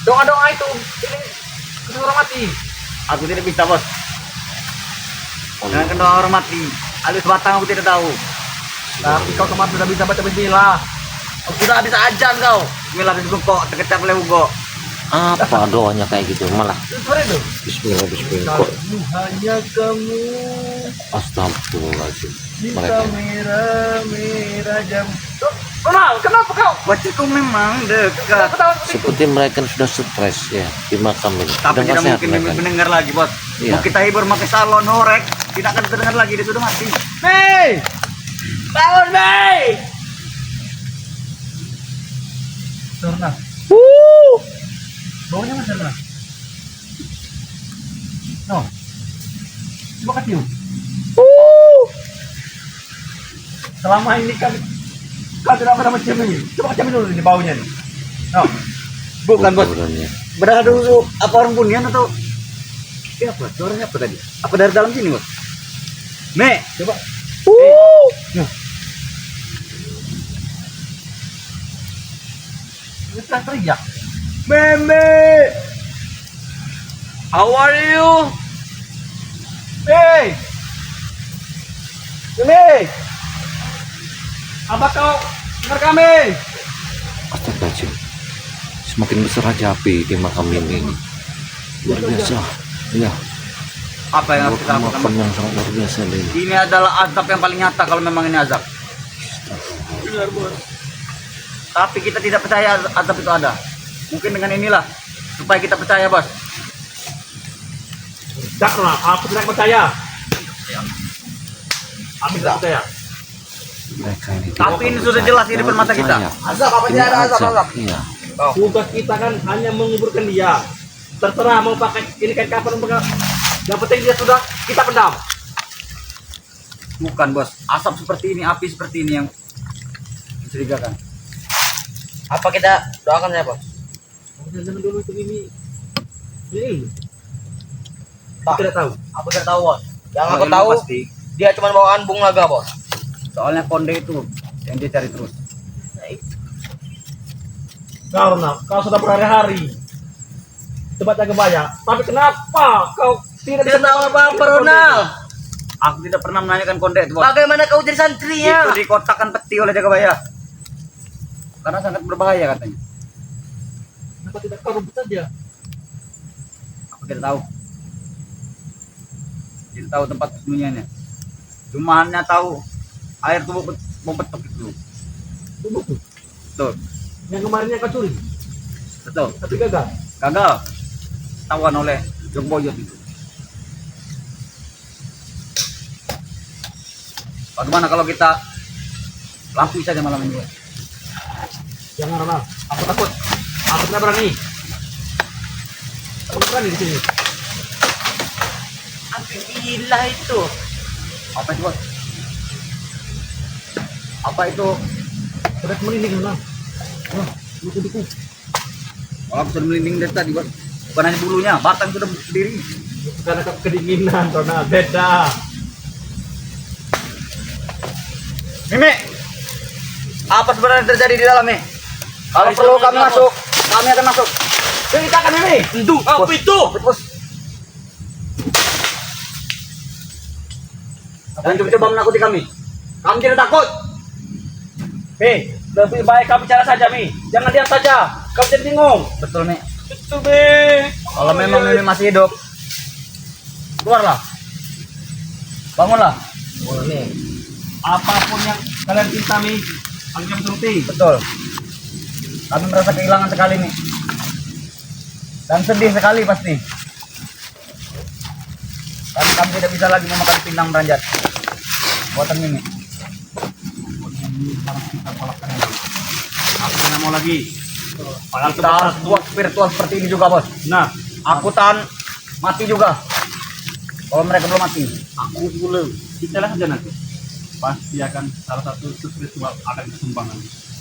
Speaker 4: doa-doa itu ini kesuruh mati.
Speaker 2: Aku tidak bisa bos. Dengan doa orang mati. Alus batang aku tidak tahu.
Speaker 4: Tapi kau kemarin sudah bisa baca bismillah.
Speaker 5: Aku sudah habis ajan kau.
Speaker 2: Bismillah kok terkecap oleh Hugo.
Speaker 3: Apa doanya kayak gitu? Malah
Speaker 4: Itu seperti itu.
Speaker 3: Bismillah, Bismillah. Kok
Speaker 4: Kalau hanya kamu
Speaker 3: astagfirullahaladzim.
Speaker 4: cinta
Speaker 3: Mereka
Speaker 4: merah jambu. Ronald, kenapa kau?
Speaker 2: Wajahku memang dekat.
Speaker 4: Kenapa tahu seperti itu?
Speaker 3: seperti mereka sudah stres ya di makam ini.
Speaker 2: Tapi
Speaker 3: Udah nggak
Speaker 2: tidak
Speaker 3: sehat
Speaker 2: mungkin
Speaker 3: mereka.
Speaker 2: mendengar lagi bos.
Speaker 3: Iya.
Speaker 2: Mau kita hibur pakai salon horek, tidak akan terdengar lagi. Dia sudah mati.
Speaker 4: Hei!
Speaker 5: Bangun Mi.
Speaker 4: Ronald. Baunya mana Ronald? No. Coba kecium. Selama ini kan kau tidak pernah mencium ini. Coba kecium dulu ini baunya nih. No.
Speaker 2: Bukan bos.
Speaker 3: Kuburannya.
Speaker 2: Berada dulu apa orang bunian atau ini apa? Suaranya apa tadi? Apa dari dalam sini bos? Me,
Speaker 4: Coba. Nah. Ini sudah teriak.
Speaker 2: Meme.
Speaker 5: How are you?
Speaker 4: Hei! Ini! Apa kau dengar kami?
Speaker 3: Astagfirullahaladzim. Semakin besar aja api di makam ini. Luar biasa. Ya,
Speaker 2: Apa yang harus kita lakukan?
Speaker 3: makam
Speaker 2: Bos?
Speaker 3: yang sangat luar biasa ini.
Speaker 2: Ini adalah azab yang paling nyata kalau memang ini azab.
Speaker 4: Benar, Bos.
Speaker 2: Tapi kita tidak percaya azab itu ada. Mungkin dengan inilah supaya kita percaya bos.
Speaker 4: Tidak, Ronald. Aku tidak percaya. Aku tidak percaya.
Speaker 3: Mereka ini tidak
Speaker 2: Tapi ini sudah
Speaker 3: percaya.
Speaker 2: jelas di depan
Speaker 3: Jangan
Speaker 2: mata kita.
Speaker 3: percaya.
Speaker 2: Azab apa
Speaker 3: Ini
Speaker 2: tidak ada azab?
Speaker 3: azab. Iya.
Speaker 4: Tugas kita kan hanya menguburkan dia. Terserah mau pakai ini kayak kapan pakai. Yang penting dia sudah kita pendam.
Speaker 2: Bukan bos. Asap seperti ini, api seperti ini yang mencurigakan.
Speaker 5: Apa kita doakan siapa?
Speaker 4: Jangan dulu itu Mimi. Ini.
Speaker 5: Pak.
Speaker 4: Tidak tahu.
Speaker 5: Aku tidak tahu, bos. Yang aku
Speaker 2: Kalau
Speaker 5: tahu,
Speaker 2: pasti,
Speaker 5: dia cuma bawaan Bung Laga, bos.
Speaker 2: soalnya konde itu yang dia cari terus.
Speaker 4: Karena kau sudah berhari-hari tempat jaga baya. Tapi kenapa kau tidak
Speaker 5: Tidak tahu apa-apa, Ronald.
Speaker 2: Aku tidak pernah menanyakan konde itu, Bos.
Speaker 5: Bagaimana kau jadi santrinya?
Speaker 2: Itu dikotakkan peti oleh Jagabaya. Karena sangat berbahaya katanya.
Speaker 4: Kenapa tidak kau rebut saja?
Speaker 2: Aku tidak tahu. Tidak tahu tempat sembunyiannya. Cuma hanya tahu air tubuh mempetok itu.
Speaker 4: Tubuhku.
Speaker 2: Betul.
Speaker 4: Yang kemarinnya kau curi.
Speaker 2: Betul.
Speaker 4: Tapi gagal.
Speaker 2: Gagal. Tawan oleh Jong Boyot itu. Bagaimana kalau kita lampui saja malam ini?
Speaker 4: Jangan Ronald. Aku takut. Aku tidak berani. Aku tidak berani di sini.
Speaker 5: Apa gila itu?
Speaker 2: Apa itu, Bos? Apa itu?
Speaker 4: Sudah merinding Ronald. Oh, buku-buku.
Speaker 2: Kalau aku sudah melinding dari tadi, Bos. Bukan hanya bulunya, batang sudah berdiri.
Speaker 4: Karena kedinginan Ronald. Beda.
Speaker 2: Mimi, apa sebenarnya yang terjadi di dalam nih? Kalau perlu kami masuk, kami akan masuk. Ceritakan Mimi.
Speaker 4: Itu. Apa itu?
Speaker 2: Bos. Jangan coba-coba menakuti kami. Kami tidak takut.
Speaker 4: Mi, lebih baik kau bicara saja Mi. Jangan diam saja. Kau jadi bingung.
Speaker 2: Betul, Mi.
Speaker 4: Itu Mi.
Speaker 2: Kalau memang Mimi masih hidup, keluarlah. Bangunlah.
Speaker 5: Boleh.
Speaker 4: Apapun yang kalian cinta Mi, kami akan turuti.
Speaker 2: Betul. Kami merasa kehilangan sekali nih. Dan sedih sekali pasti. Karena kami tidak bisa lagi memakan pindang beranjat. Buatan Mimi.
Speaker 4: Aku tidak mau lagi. Padahal
Speaker 2: Kita harus buat spiritual seperti ini juga, Bos.
Speaker 4: Nah,
Speaker 2: Aku tahan mati juga. Kalau mereka belum mati.
Speaker 4: aku dulu. Kita lihat saja nanti. Pasti akan salah satu spiritual akan kesumbangan.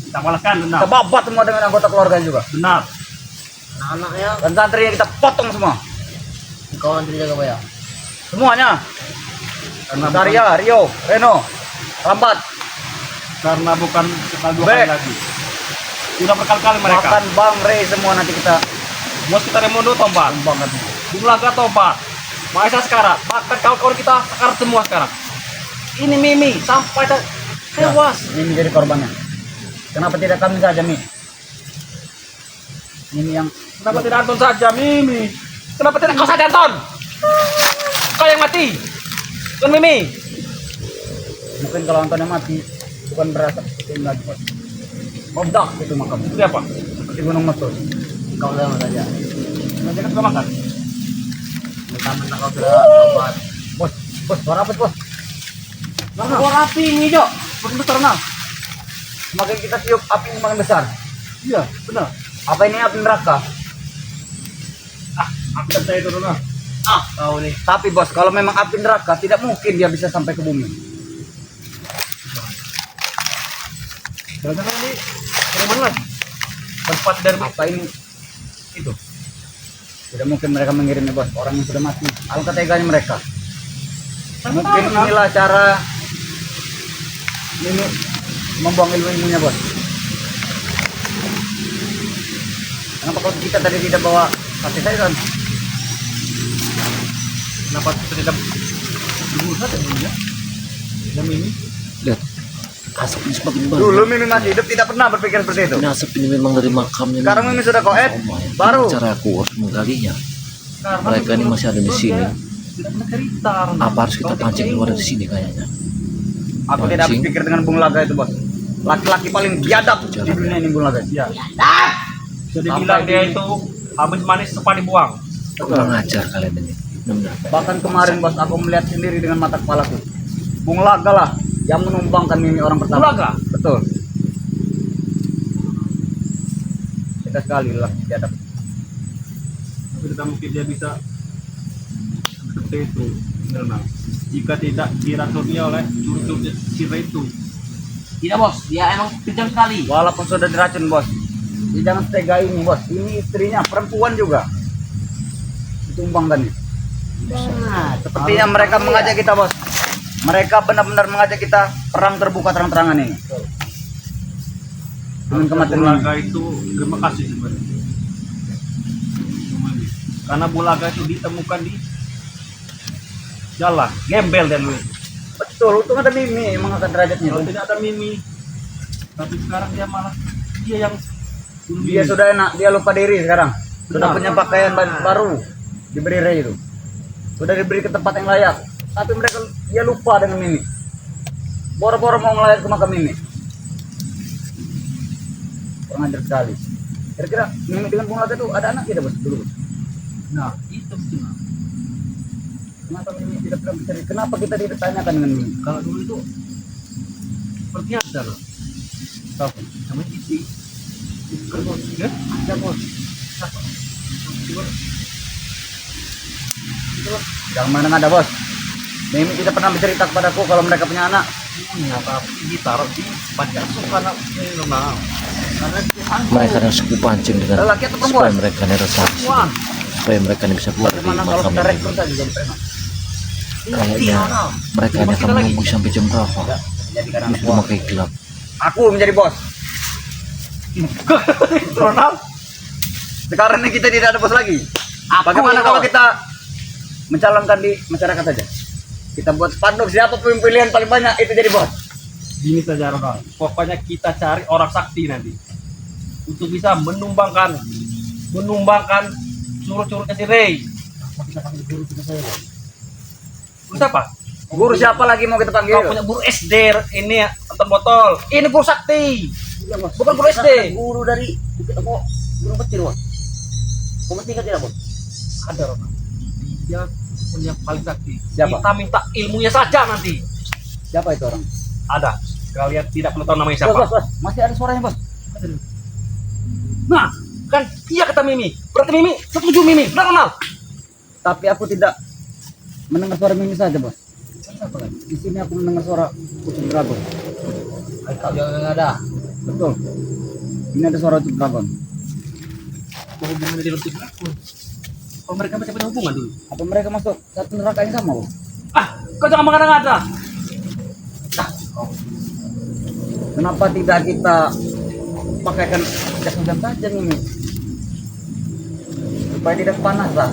Speaker 4: Kita balaskan
Speaker 2: Kita
Speaker 4: benar.
Speaker 2: babat semua dengan anggota keluarga juga.
Speaker 4: Benar.
Speaker 5: Anak-anaknya
Speaker 2: Dan santrinya kita potong semua.
Speaker 5: kau nanti jaga baya.
Speaker 2: Semuanya.
Speaker 4: Karena
Speaker 2: Daria, Rio, Reno, Rambat.
Speaker 4: Karena bukan sekali dua
Speaker 2: Be.
Speaker 4: kali lagi. Sudah berkali-kali mereka.
Speaker 2: Bahkan Bang Rey semua nanti kita
Speaker 4: Bos kita Remondo tobat.
Speaker 2: sumbangkan.
Speaker 4: Bung Laga tobat. Maesa sekarang. Bahkan kawan-kawan kita sekarang semua sekarang. Ini Mimi sampai tewas.
Speaker 2: Ini menjadi korbannya. Kenapa tidak kami saja, Mi? Ini yang
Speaker 4: Kenapa tidak Anton saja Mimi? Kenapa tidak kau saja Anton? Kau yang mati. Bukan Mimi.
Speaker 2: mungkin kalau Anton yang mati bukan berasa seperti ini lagi, Bos. Meledak itu makam.
Speaker 4: Itu apa?
Speaker 2: Seperti gunung Meletus.
Speaker 5: Kau sama saja.
Speaker 4: Nanti kan sudah makan.
Speaker 5: Mentang-mentang kau sudah tobat.
Speaker 2: Bos, bos, suara apa, Bos?
Speaker 5: Kau rapi ini, Jok.
Speaker 2: Makin besar, nah. Semakin kita tiup api yang makin besar.
Speaker 4: Iya, benar.
Speaker 2: Apa ini api neraka?
Speaker 4: Aku dan saya itu dulu.
Speaker 5: Kau nih.
Speaker 2: Tapi bos, kalau memang api neraka tidak mungkin dia bisa sampai ke bumi.
Speaker 4: Jangan ini dari mana lagi? Tempat dari
Speaker 2: Apa ini? Itu. Tidak mungkin mereka mengirimnya, bos. Orang yang sudah mati. Alangkah teganya mereka. Mungkin inilah cara ini membuang ilmu-ilmunya, bos. Kenapa kalau kita tadi tidak bawa kasih sayuran?
Speaker 4: Kenapa kita tidak dulu saja dulu ya? Yang ini
Speaker 3: Lihat, asapnya semakin banyak.
Speaker 2: Dulu Mimi masih hidup tidak pernah berpikir seperti itu.
Speaker 3: Ini asap ini memang dari makamnya.
Speaker 2: Sekarang Mimi sudah koet, baru.
Speaker 3: Cara aku harus menggalinya.
Speaker 4: karena
Speaker 3: Mereka ini masih ada di sini.
Speaker 4: tidak pernah cerita.
Speaker 3: Apa harus kita pancing keluar dari sini kayaknya?
Speaker 2: Aku tidak
Speaker 3: Mancing.
Speaker 2: berpikir dengan Bung Laga itu, bos. Laki-laki paling biadab di dunia ini Bung Laga.
Speaker 4: Ya. Sudah dibilang dia itu habis manis sempat dibuang.
Speaker 3: Kurang ajar kalian ini. Benar.
Speaker 2: Bahkan kemarin bos, aku melihat sendiri dengan mata kepalaku. Bung Laga lah yang menumbangkan Mimi orang pertama.
Speaker 4: Bung Laga?
Speaker 2: Betul. Beda sekali lah biadab.
Speaker 4: Tapi tidak mungkin dia bisa seperti itu. Karena jika tidak diracuni oleh jurus-jurus sihir itu,
Speaker 5: Tidak bos, dia emang kejam sekali.
Speaker 2: Walaupun sudah diracun bos, dia jangan setega ini bos. Ini istrinya perempuan juga. Ditumbang tadi. Nah, sepertinya mereka mengajak kita bos. Mereka benar-benar mengajak kita perang terbuka terang-terangan ini. Dengan kematian
Speaker 4: Bulaga itu terima kasih sebenarnya. Karena Bulaga itu ditemukan di jalan, gembel dan lu.
Speaker 2: betul, untung ada Mimi mengangkat derajatnya.
Speaker 4: Kalau tidak ada Mimi, tapi sekarang dia malah dia yang
Speaker 2: Dia sudah enak, dia lupa diri sekarang. Sudah
Speaker 4: Benar.
Speaker 2: punya pakaian baru, diberi Ray itu. Sudah diberi ke tempat yang layak. Tapi mereka dia lupa dengan Mimi. Boro-boro mau ngelayat ke makam Mimi. Kurang ajar sekali. Kira-kira Mimi dengan Bung Laga itu ada anak tidak bos dulu? Bos?
Speaker 4: Nah, itu betul.
Speaker 2: Kenapa Mimi tidak pernah bercerita? Kenapa kita tidak tanyakan dengan Mimi?
Speaker 4: Kalau dulu itu sepertinya ada loh.
Speaker 2: Tahu?
Speaker 4: Namanya Titi. Bukan bos, ya?
Speaker 2: Ada bos.
Speaker 4: Siapa?
Speaker 2: Yang mana ada bos? Mimi tidak pernah bercerita kepadaku kalau mereka punya anak.
Speaker 4: Punya tapi ditaruh di panti asuhan karena dia
Speaker 3: Mereka yang suku pancing dengan
Speaker 2: Lelaki atau perempuan?
Speaker 3: supaya mereka ini resah,
Speaker 4: perempuan.
Speaker 3: supaya mereka ini bisa keluar dari
Speaker 2: Bagaimana kalau
Speaker 3: makam
Speaker 2: kita
Speaker 3: ini.
Speaker 2: rekrut saja jadi preman?
Speaker 3: Kayaknya mereka hanya akan menunggu sampai jam berapa.
Speaker 2: Jadikan
Speaker 3: Ini
Speaker 2: anak
Speaker 3: sudah
Speaker 2: buah.
Speaker 3: makai gelap.
Speaker 2: Aku menjadi bos.
Speaker 4: Ronald.
Speaker 2: Sekarang ini kita tidak ada bos lagi. Bagaimana
Speaker 5: yang
Speaker 2: kalau
Speaker 5: bos.
Speaker 2: kita mencalonkan di masyarakat saja? Kita buat spanduk siapa pilihan paling banyak itu jadi bos.
Speaker 4: Gini saja Ronald. Pokoknya kita cari orang sakti nanti untuk bisa menumbangkan suruh-suruhnya si Ray. Kita panggil guru kita saya. Guru siapa?
Speaker 2: Guru siapa lagi mau kita panggil?
Speaker 4: Kau punya guru SD ini ya, nonton botol. Ini guru sakti.
Speaker 2: Iya, bos.
Speaker 4: Bukan guru SD.
Speaker 2: Guru dari Bukit apa? Guru kecil bos. Kamu masih ingat tidak bos?
Speaker 4: Ada Ronald. Dia punya paling sakti.
Speaker 2: Siapa?
Speaker 4: Kita minta ilmunya saja nanti.
Speaker 2: Siapa itu orang?
Speaker 4: Ada. Kalian tidak perlu tahu namanya siapa.
Speaker 2: Bos. Masih ada suaranya bos.
Speaker 4: Nah, kan iya kata Mimi. Berarti Mimi setuju Mimi. Benar Ronald?
Speaker 2: Tapi aku tidak mendengar suara Mimi saja bos. Di sini aku mendengar suara Ucup Dragon.
Speaker 5: Kau jangan ada.
Speaker 2: Betul. Ini ada suara Ucup Dragon.
Speaker 4: Mau hubungan dengan Ucup Dragon. Kalau mereka masih punya hubungan dulu.
Speaker 2: Apa mereka masuk satu neraka yang sama bos?
Speaker 4: Ah, kau jangan mengada-ngada.
Speaker 2: Kenapa tidak kita pakaikan jas hujan saja Mimi? Supaya tidak panas lah.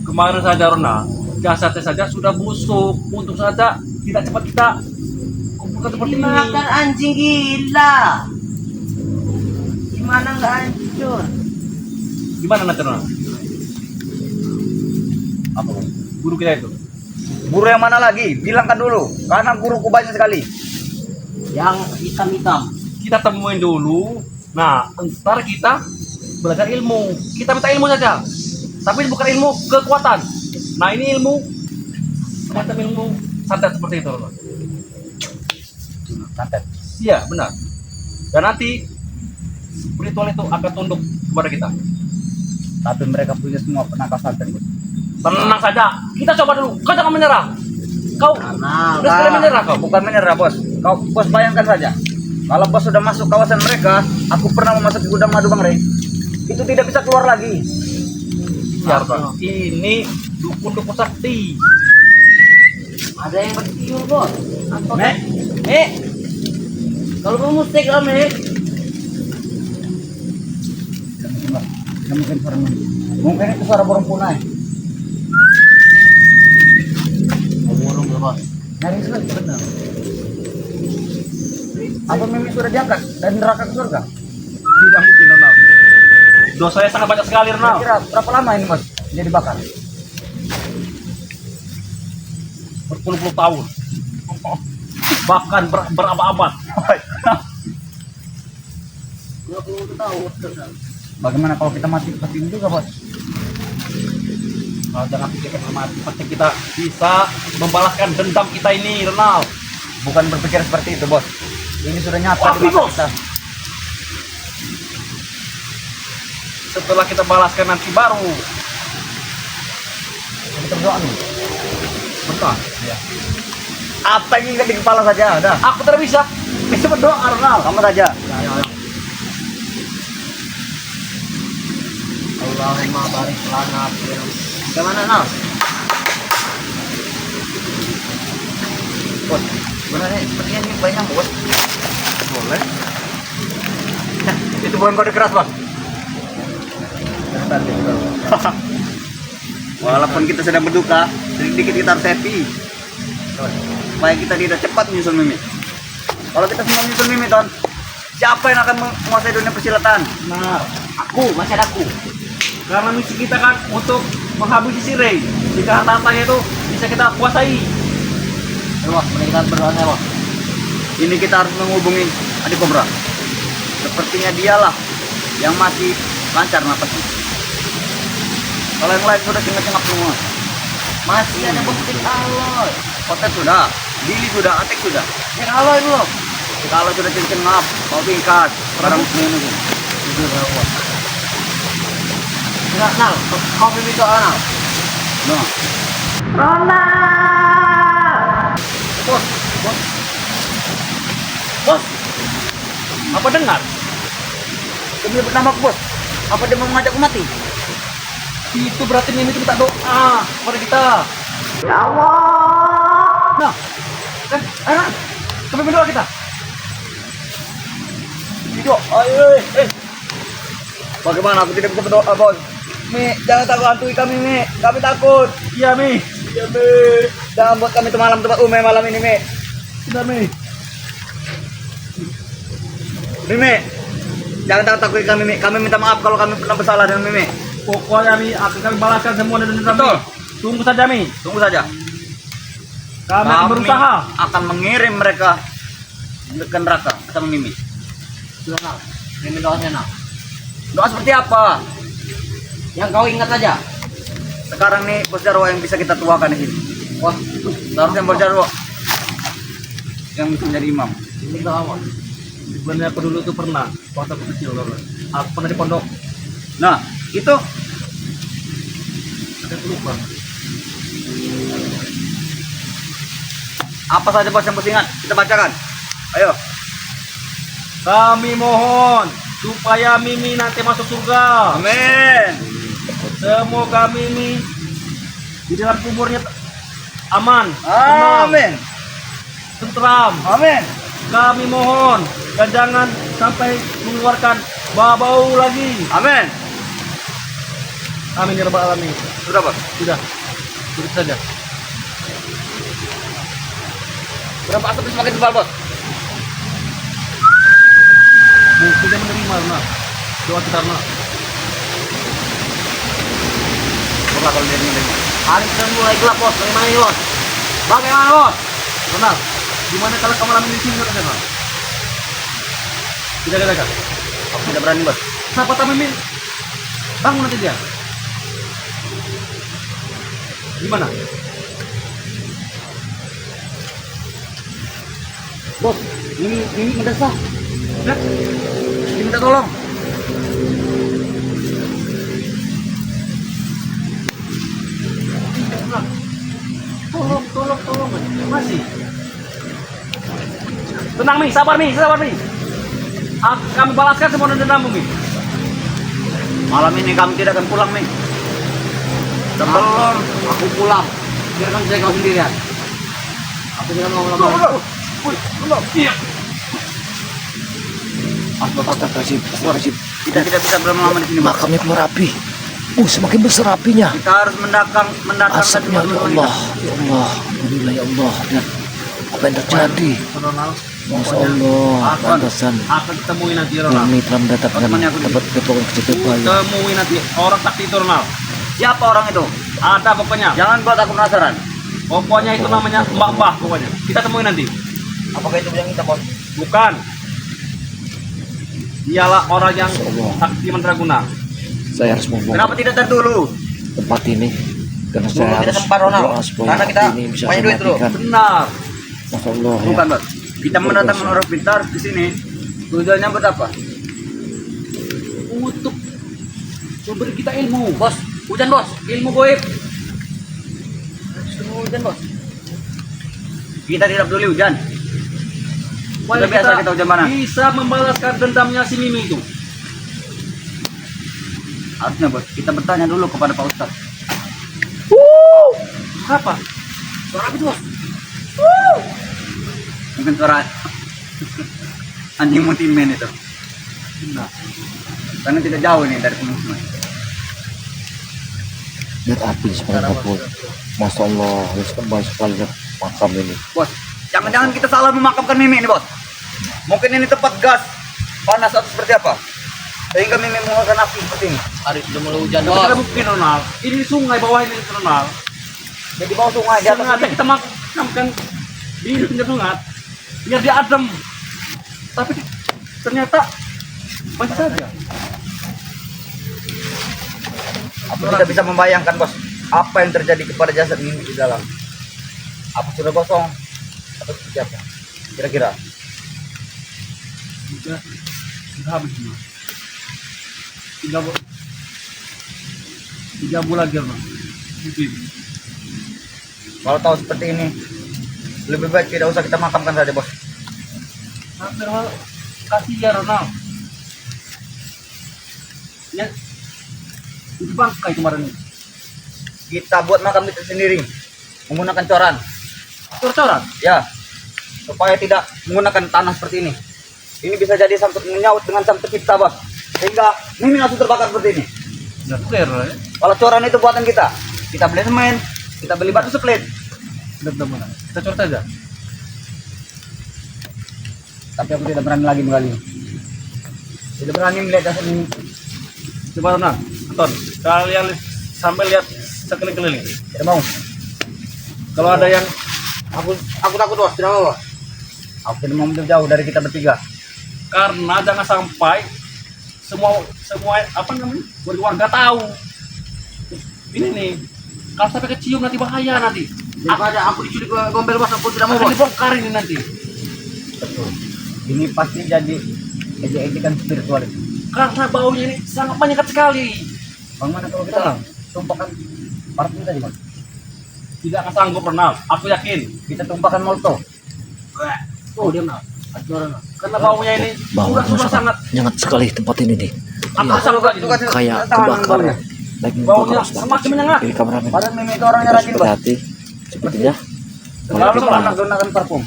Speaker 4: Kemarin saja Ronald, jasadnya saja sudah busuk. Untuk saja tidak cepat kita kumpulkan seperti ini.
Speaker 5: Dimakan anjing gila. Gimana nggak hancur?
Speaker 4: Gimana nanti Ronald?
Speaker 2: Apa bos?
Speaker 4: Guru kita itu.
Speaker 2: Guru yang mana lagi? Bilangkan dulu. Karena guruku banyak sekali.
Speaker 5: Yang hitam-hitam.
Speaker 4: Kita temuin dulu. Nah, ntar kita belajar ilmu. Kita minta ilmu saja. Tapi bukan ilmu kekuatan. Nah, ini ilmu semacam ilmu santet seperti itu Ronald.
Speaker 2: Santet.
Speaker 4: Iya, benar. Dan nanti ritual itu akan tunduk kepada kita.
Speaker 2: Tapi mereka punya semua penangkap santet. Bos.
Speaker 4: Tenang saja. Kita coba dulu. Kau jangan menyerah. Kau
Speaker 5: Nah,
Speaker 4: udah sekali menyerah kau.
Speaker 2: Bukan menyerah bos. Kau bos bayangkan saja. Kalau bos sudah masuk kawasan mereka, aku pernah memasuki gudang madu Bang Rey. Itu tidak bisa keluar lagi.
Speaker 4: Siap, Bang. Ini dukun-dukun sakti.
Speaker 5: ada yang bertiul bos. Apa?
Speaker 2: Nek,
Speaker 5: Kalau mau musik lah Mek.
Speaker 2: tidak mungkin suara Mimi. Mungkin itu suara burung punai.
Speaker 5: Ngomong bos.
Speaker 2: Nyaris lagi benar. Apa Mimi sudah diangkat dari neraka ke surga?
Speaker 4: Tidak mungkin Ronald. Dosanya sangat banyak sekali Ronald.
Speaker 2: Kira berapa lama ini bos jadi bakar?
Speaker 4: Berpuluh-puluh tahun. Bahkan berabad-abad.
Speaker 5: 20 tahun.
Speaker 2: Bagaimana kalau kita mati seperti ini juga bos?
Speaker 4: Nah, jangan pikirkan mati. Pasti kita bisa membalaskan dendam kita ini Ronald.
Speaker 2: Bukan berpikir seperti itu bos. Ini sudah nyata
Speaker 4: Wah,
Speaker 2: di mata
Speaker 4: bos.
Speaker 2: kita.
Speaker 4: Setelah kita balaskan nanti baru.
Speaker 2: Kita berdoa nih.
Speaker 4: Betul.
Speaker 2: Apa yang ingat di kepala saja ada.
Speaker 4: Aku tidak bisa. Bisa berdoa Ronald.
Speaker 2: Kamu saja.
Speaker 1: Allahumma barik lana fil. Gimana Nal? Bos, gimana nih? Sepertinya ini banyak bos.
Speaker 2: Boleh. Itu bukan kode keras, Bang. Walaupun kita sedang berduka, sedikit kita harus happy. Supaya kita tidak cepat menyusul Mimi. Kalau kita semua menyusul Mimi, Ton, siapa yang akan menguasai dunia persilatan?
Speaker 4: Nah,
Speaker 1: Aku, masih ada aku.
Speaker 4: karena misi kita kan untuk menghabisi si Ray. Jika harta-hartanya itu bisa kita kuasai.
Speaker 1: Ayo, bos, mending kita berdoa ya, bos.
Speaker 2: Ini kita harus menghubungi Adik Kobra. Sepertinya dialah yang masih lancar napasnya. Kalau yang lain sudah cengap-cengap semua.
Speaker 1: Masih ada bos Tik Aloy.
Speaker 2: Potet sudah, Billy sudah, Atik sudah.
Speaker 1: Tik Aloy belum.
Speaker 2: Kalau sudah cengap, mau tingkat, barang menunggu.
Speaker 1: Jujur ya, bos. Enggak, Nal. Kau pilih doa, Nal.
Speaker 2: Nah,
Speaker 1: Bos, bos. Bos,
Speaker 4: Apa dengar?
Speaker 2: demi bernama bos. Apa dia mau mengajakku mati?
Speaker 4: Itu berarti Mimi itu minta doa kepada kita. Ya Allah. Nah, kan, ayo, kami berdoa kita.
Speaker 2: Hidup, ayo, Bagaimana aku tidak bisa berdoa, bos? Mi, jangan takut hantui kami, Mi. Kami takut.
Speaker 4: Iya, Mi.
Speaker 2: Ya, Mi. Jangan buat kami malam tempat malam ini, Mi.
Speaker 4: Sudah, Mi.
Speaker 2: Mi. Jangan takut kami, Mi. Kami minta maaf kalau kami pernah bersalah dengan Mimi.
Speaker 4: Pokoknya, Mi, akan kami balaskan semua dan dendam, Mi.
Speaker 2: Betul.
Speaker 4: Tunggu saja, Mi.
Speaker 2: Tunggu saja.
Speaker 4: Kami akan berusaha.
Speaker 2: akan mengirim mereka ke neraka sama Mimi.
Speaker 1: sudah, Nal. Ini doanya, Nal.
Speaker 2: Doa seperti apa?
Speaker 1: Yang kau ingat aja.
Speaker 2: Sekarang nih Bos Jarwo yang bisa kita tuakan di sini.
Speaker 1: Wah,
Speaker 2: Seharusnya Bos Jarwo yang bisa menjadi imam.
Speaker 1: ini doa, bos.
Speaker 4: Sebenarnya aku dulu tuh pernah waktu aku kecil, Lor. Aku pernah di pondok.
Speaker 2: Nah, itu
Speaker 4: Ada aku lupa.
Speaker 2: apa saja Bos yang Bos ingat? Kita bacakan. Ayo.
Speaker 4: Kami mohon supaya Mimi nanti masuk surga.
Speaker 2: Amin.
Speaker 4: Semoga Mimi di dalam kuburnya aman, tenang,
Speaker 2: Amin.
Speaker 4: tentram.
Speaker 2: Amin.
Speaker 4: Kami mohon dan jangan sampai mengeluarkan bau lagi.
Speaker 2: Amin.
Speaker 4: Amin ya rabbal alamin.
Speaker 2: Sudah, Bos.
Speaker 4: Sudah, cukup saja.
Speaker 2: Berapa asap semakin tebal, Bos?
Speaker 4: Sudah menerima, nah. Doa kita, nah.
Speaker 2: Coba kalau dia menerima.
Speaker 1: Hari sudah mulai gelap, bos. Bagaimana ini, bos? Bagaimana, bos?
Speaker 4: Ronald, gimana kalau kamu malam ini di sini, Ronald? Tidak ada dekat.
Speaker 2: Aku tidak berani, Bos.
Speaker 4: Siapa tahu Mimin? Bangun nanti dia. Gimana?
Speaker 2: Bos, ini mendesak.
Speaker 4: Nah,
Speaker 2: Diminta tolong.
Speaker 4: tolong. Masih. Tenang, Mi. Sabar, Mi. Kami balaskan semua dendammu, Mi.
Speaker 2: Malam ini kami tidak akan pulang, Mi. Sebelum
Speaker 1: Aku pulang. Biarkan saya kau sendirian. Aku tidak mau lama.
Speaker 4: Iya.
Speaker 3: Astagfirullahaladzim.
Speaker 2: kita tidak bisa berlama-lama di sini, Bos.
Speaker 3: Makamnya keluar api. Semakin besar apinya.
Speaker 2: Kita harus mendatangkan
Speaker 3: Asapnya, ya Allah. Ya Allah. Alhamdulillah, ya Allah. Lihat apa yang terjadi.
Speaker 4: Ronald,
Speaker 3: Masya Allah. Pantasan.
Speaker 4: akan ketemuin nanti, Ronald.
Speaker 3: Kami telah mendatangkan dapat kepokan kejadian.
Speaker 4: Temuin nanti orang sakti itu, Ronald.
Speaker 2: Siapa orang itu?
Speaker 4: Ada pokoknya.
Speaker 2: Jangan buat aku penasaran.
Speaker 4: Pokoknya itu namanya Mbak pokoknya. Kita temuin nanti.
Speaker 2: Apakah itu yang kita, Bos?
Speaker 4: Bukan. Dialah orang yang sakti mandraguna.
Speaker 3: Saya harus membuang
Speaker 2: Kenapa tidak dari dulu?
Speaker 3: tempat ini karena
Speaker 1: Dulu
Speaker 3: saya
Speaker 1: kita
Speaker 3: harus
Speaker 1: sempat, Ronald.
Speaker 3: berdoa supaya
Speaker 1: Karena kita
Speaker 3: ini bisa
Speaker 1: punya duit, bro.
Speaker 3: mematikan.
Speaker 4: Benar.
Speaker 3: Masya Allah, ya.
Speaker 2: Bukan, Bos. Kita mendatangkan orang pintar di sini. Tujuannya buat apa?
Speaker 4: Untuk memberi kita ilmu.
Speaker 1: Bos, hujan, bos.
Speaker 4: Ilmu goib.
Speaker 1: Hujan, bos.
Speaker 2: Kita tidak peduli hujan.
Speaker 4: Supaya
Speaker 2: Sudah biasa kita hujan mana?
Speaker 4: bisa membalaskan dendamnya si Mimi itu.
Speaker 2: Harusnya bos, kita bertanya dulu kepada Pak Ustadz.
Speaker 4: Apa? Suara apa itu, Bos?
Speaker 2: Mungkin suara anjing multimen itu.
Speaker 4: Nah,
Speaker 2: Karena tidak jauh nih dari pemukiman.
Speaker 3: Lihat api sekarang kapul. Masya Allah, harus kembali sekali lihat makam ini.
Speaker 2: Bos, jangan-jangan kita salah memakamkan Mimi ini bos. Mungkin ini tempat gas panas atau seperti apa, sehingga Mimi mengeluarkan api seperti ini.
Speaker 5: Hari sudah mulai hujan,
Speaker 4: tidak
Speaker 5: Bos.
Speaker 4: mungkin, Ronald. Ini sungai bawah ini, Ronald.
Speaker 2: Jadi bawah sungai di atas
Speaker 4: Sengaja
Speaker 2: ini.
Speaker 4: kita makamkan di pinggir sungai biar dia adem. Tapi ternyata masih saja.
Speaker 2: Aku tidak bisa membayangkan bos, apa yang terjadi kepada jasad Mimi di dalam. Apa sudah kosong atau seperti apa? Kira-kira.
Speaker 4: Sudah habis semua. 3 bulan lagi, Ronald. Mungkin.
Speaker 2: Kalau tahu seperti ini, lebih baik tidak usah kita makamkan saja bos.
Speaker 4: Hampir kasih ya, Ronald. Ya, itu bangkai kemarin.
Speaker 2: Kita buat makam itu sendiri menggunakan coran.
Speaker 4: Cor-coran.
Speaker 2: Ya, supaya tidak menggunakan tanah seperti ini. Ini bisa jadi sangkut menyaut dengan sang pencipta bos, sehingga Mimi langsung terbakar seperti ini.
Speaker 4: Udah clear ya.
Speaker 2: Kalau coran itu buatan kita beli semen, kita beli batu split.
Speaker 4: Udah mana? Kita cor saja.
Speaker 2: Tapi aku tidak berani lagi menggali. Tidak berani melihat jasad ini.
Speaker 4: Coba Ronald, Anton, kalian sampai lihat sekeliling-keliling.
Speaker 2: Tidak mau.
Speaker 4: Kalau ada yang
Speaker 2: Aku takut bos, tidak mau bos. Aku tidak mau jauh dari kita bertiga.
Speaker 4: karena jangan sampai semua apa namanya warga tahu ini nih, kalau sampai kecium nanti bahaya nanti.
Speaker 2: Daripada aku diculik gombel bos, aku tidak mau
Speaker 4: Akan
Speaker 2: bos.
Speaker 4: dibongkar ini nanti.
Speaker 2: Betul. Ini pasti jadi ejek-ejekan spiritual itu.
Speaker 4: Karena baunya ini sangat menyengat sekali.
Speaker 2: Bagaimana kalau kita tumpahkan parfum tadi bos?
Speaker 4: Tidak akan sanggup, Ronald. Aku yakin.
Speaker 2: Kita tumpahkan molto.
Speaker 4: Oh, dia Ronald. Karena baunya ini
Speaker 3: Baunya
Speaker 4: sudah sangat
Speaker 3: nyengat sekali tempat ini nih.
Speaker 4: akan sangat lagi.
Speaker 3: Kayak kebakar. Lagi
Speaker 4: Baunya
Speaker 3: membakar, Ustaz.
Speaker 4: semakin menyengat.
Speaker 3: Ini kameramen.
Speaker 2: Padahal Mimi itu orangnya
Speaker 3: Kita
Speaker 2: rajin
Speaker 3: harus
Speaker 2: bos.
Speaker 3: berhati. Sepertinya kalau
Speaker 2: Kalau
Speaker 3: kita,
Speaker 2: anak gunakan parfum.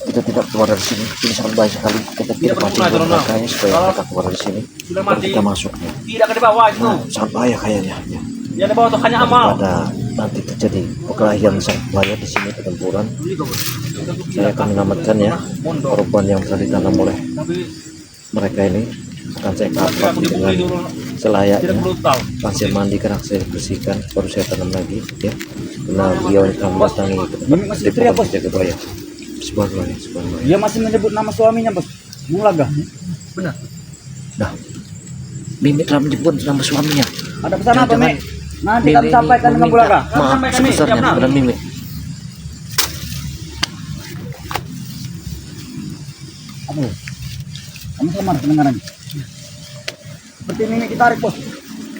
Speaker 3: kita tidak keluar dari sini, ini sangat baik sekali. Kita tidak mati
Speaker 4: berguna itu, Ronald.
Speaker 3: belakangnya supaya
Speaker 4: Kalau
Speaker 3: kita keluar dari sini.
Speaker 4: sudah
Speaker 3: Baru
Speaker 4: mati,
Speaker 3: kita masuk. Ya.
Speaker 4: tidak akan dibawa itu.
Speaker 3: Sangat bahaya kayaknya. Ya.
Speaker 4: Yang dibawa itu hanya amal.
Speaker 3: Pada nanti terjadi perkelahian sangat bahaya di sini, pertempuran. Saya akan menyelamatkan ya korban yang telah ditanam oleh
Speaker 4: Tapi
Speaker 3: mereka ini. Akan saya
Speaker 4: aku
Speaker 3: kapal
Speaker 4: dipukuli
Speaker 3: dengan
Speaker 4: dulu. Tidak
Speaker 3: selayaknya.
Speaker 4: perlu tahu.
Speaker 3: Akan saya mandikan, akan saya bersihkan, baru saya tanam lagi ya. Karena beliau akan mendatangi ke
Speaker 2: Mimi masih istri ya,
Speaker 3: tempat
Speaker 2: bos?
Speaker 3: jaga bayar. Subhanallah, subhanallah.
Speaker 2: Dia masih menyebut nama suaminya bos. Mulaga.
Speaker 4: Benar.
Speaker 3: Nah, Mimi telah menyebut nama suaminya.
Speaker 2: Ada pesan apa
Speaker 3: Jangan
Speaker 2: Mimi? Nanti
Speaker 3: Mimi
Speaker 2: kami sampaikan dengan
Speaker 3: meminta
Speaker 2: Bulaga.
Speaker 3: Maaf
Speaker 4: Sampaikan, Mimi.
Speaker 3: sebesarnya
Speaker 4: Ya, benar.
Speaker 3: kepada Mimi.
Speaker 2: Apa? Kamu sama pendengarannya. Seperti Mimi kita tarik bos.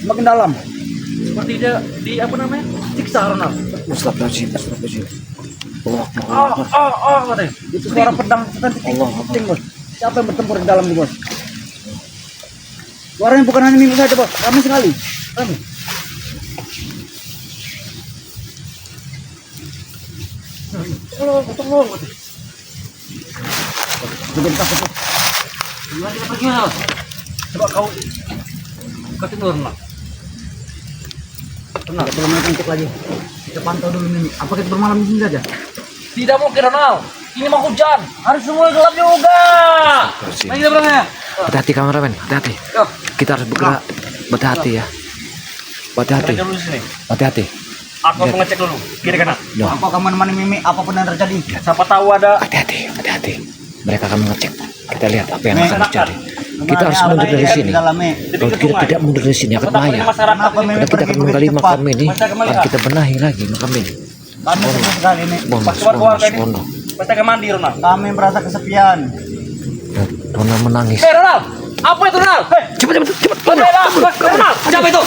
Speaker 2: Semakin dalam.
Speaker 4: Seperti dia di apa namanya? Siksa, Ronald.
Speaker 3: Astagfirullahaladzim, astagfirullahaladzim. Allah
Speaker 4: Oh,
Speaker 3: Akbar.
Speaker 4: oh, oh, katanya.
Speaker 2: Itu suara pedang
Speaker 3: Allah
Speaker 2: penting bos. Siapa yang bertempur di dalam nih bos? Suaranya bukan hanya Mimi saja bos. Ramai sekali. Ramai.
Speaker 4: Tolong, tolong, katanya.
Speaker 2: Jangan takut bos.
Speaker 4: Gimana kita pergi, Ronald? Coba kau tidur, Ronald. Tenang.
Speaker 2: Kita belum cek lagi. Kita pantau dulu Mimi. Apa kita bermalam di sini saja?
Speaker 4: Tidak mungkin, Ronald. Ini mau hujan. Harus mulai gelap juga. Mari kita berangkat ya.
Speaker 3: Hati-hati kameramen, hati-hati.
Speaker 4: Yo,
Speaker 3: Kita harus bergerak. Berhati ya. Hati-hati,
Speaker 4: kita dulu di sini.
Speaker 3: hati-hati.
Speaker 4: Aku mau ngecek dulu kiri kanan.
Speaker 3: Ya,
Speaker 2: Apa kamu menemani Mimi? Apapun yang terjadi.
Speaker 4: Siapa tahu ada
Speaker 3: hati-hati, hati-hati. Mereka akan mengecek. Kita lihat apa yang
Speaker 2: Nih,
Speaker 3: akan terjadi. Kita harus mundur dari sini.
Speaker 2: Di dalam Mimi.
Speaker 3: Kalau kita tidak mundur dari sini akan bahaya.
Speaker 4: masyarakat
Speaker 2: Kenapa,
Speaker 4: ini.
Speaker 2: Mimi?
Speaker 3: Karena kita akan menggali
Speaker 2: Cepat.
Speaker 3: makam ini,
Speaker 4: Masa kembali,
Speaker 3: akan
Speaker 4: Pak?
Speaker 3: kita benahi lagi makam ini.
Speaker 2: Kami sedih sekali ini.
Speaker 3: Bonus,
Speaker 4: Keluar
Speaker 3: bonus,
Speaker 4: ini.
Speaker 3: bonus.
Speaker 4: Pasti akan mandi, Ronald.
Speaker 2: Kami merasa kesepian.
Speaker 3: Dan Dona menangis.
Speaker 4: Ronald, apa itu, Ronald?
Speaker 3: Cepat, cepat, cepat.
Speaker 4: Ronald, siapa itu?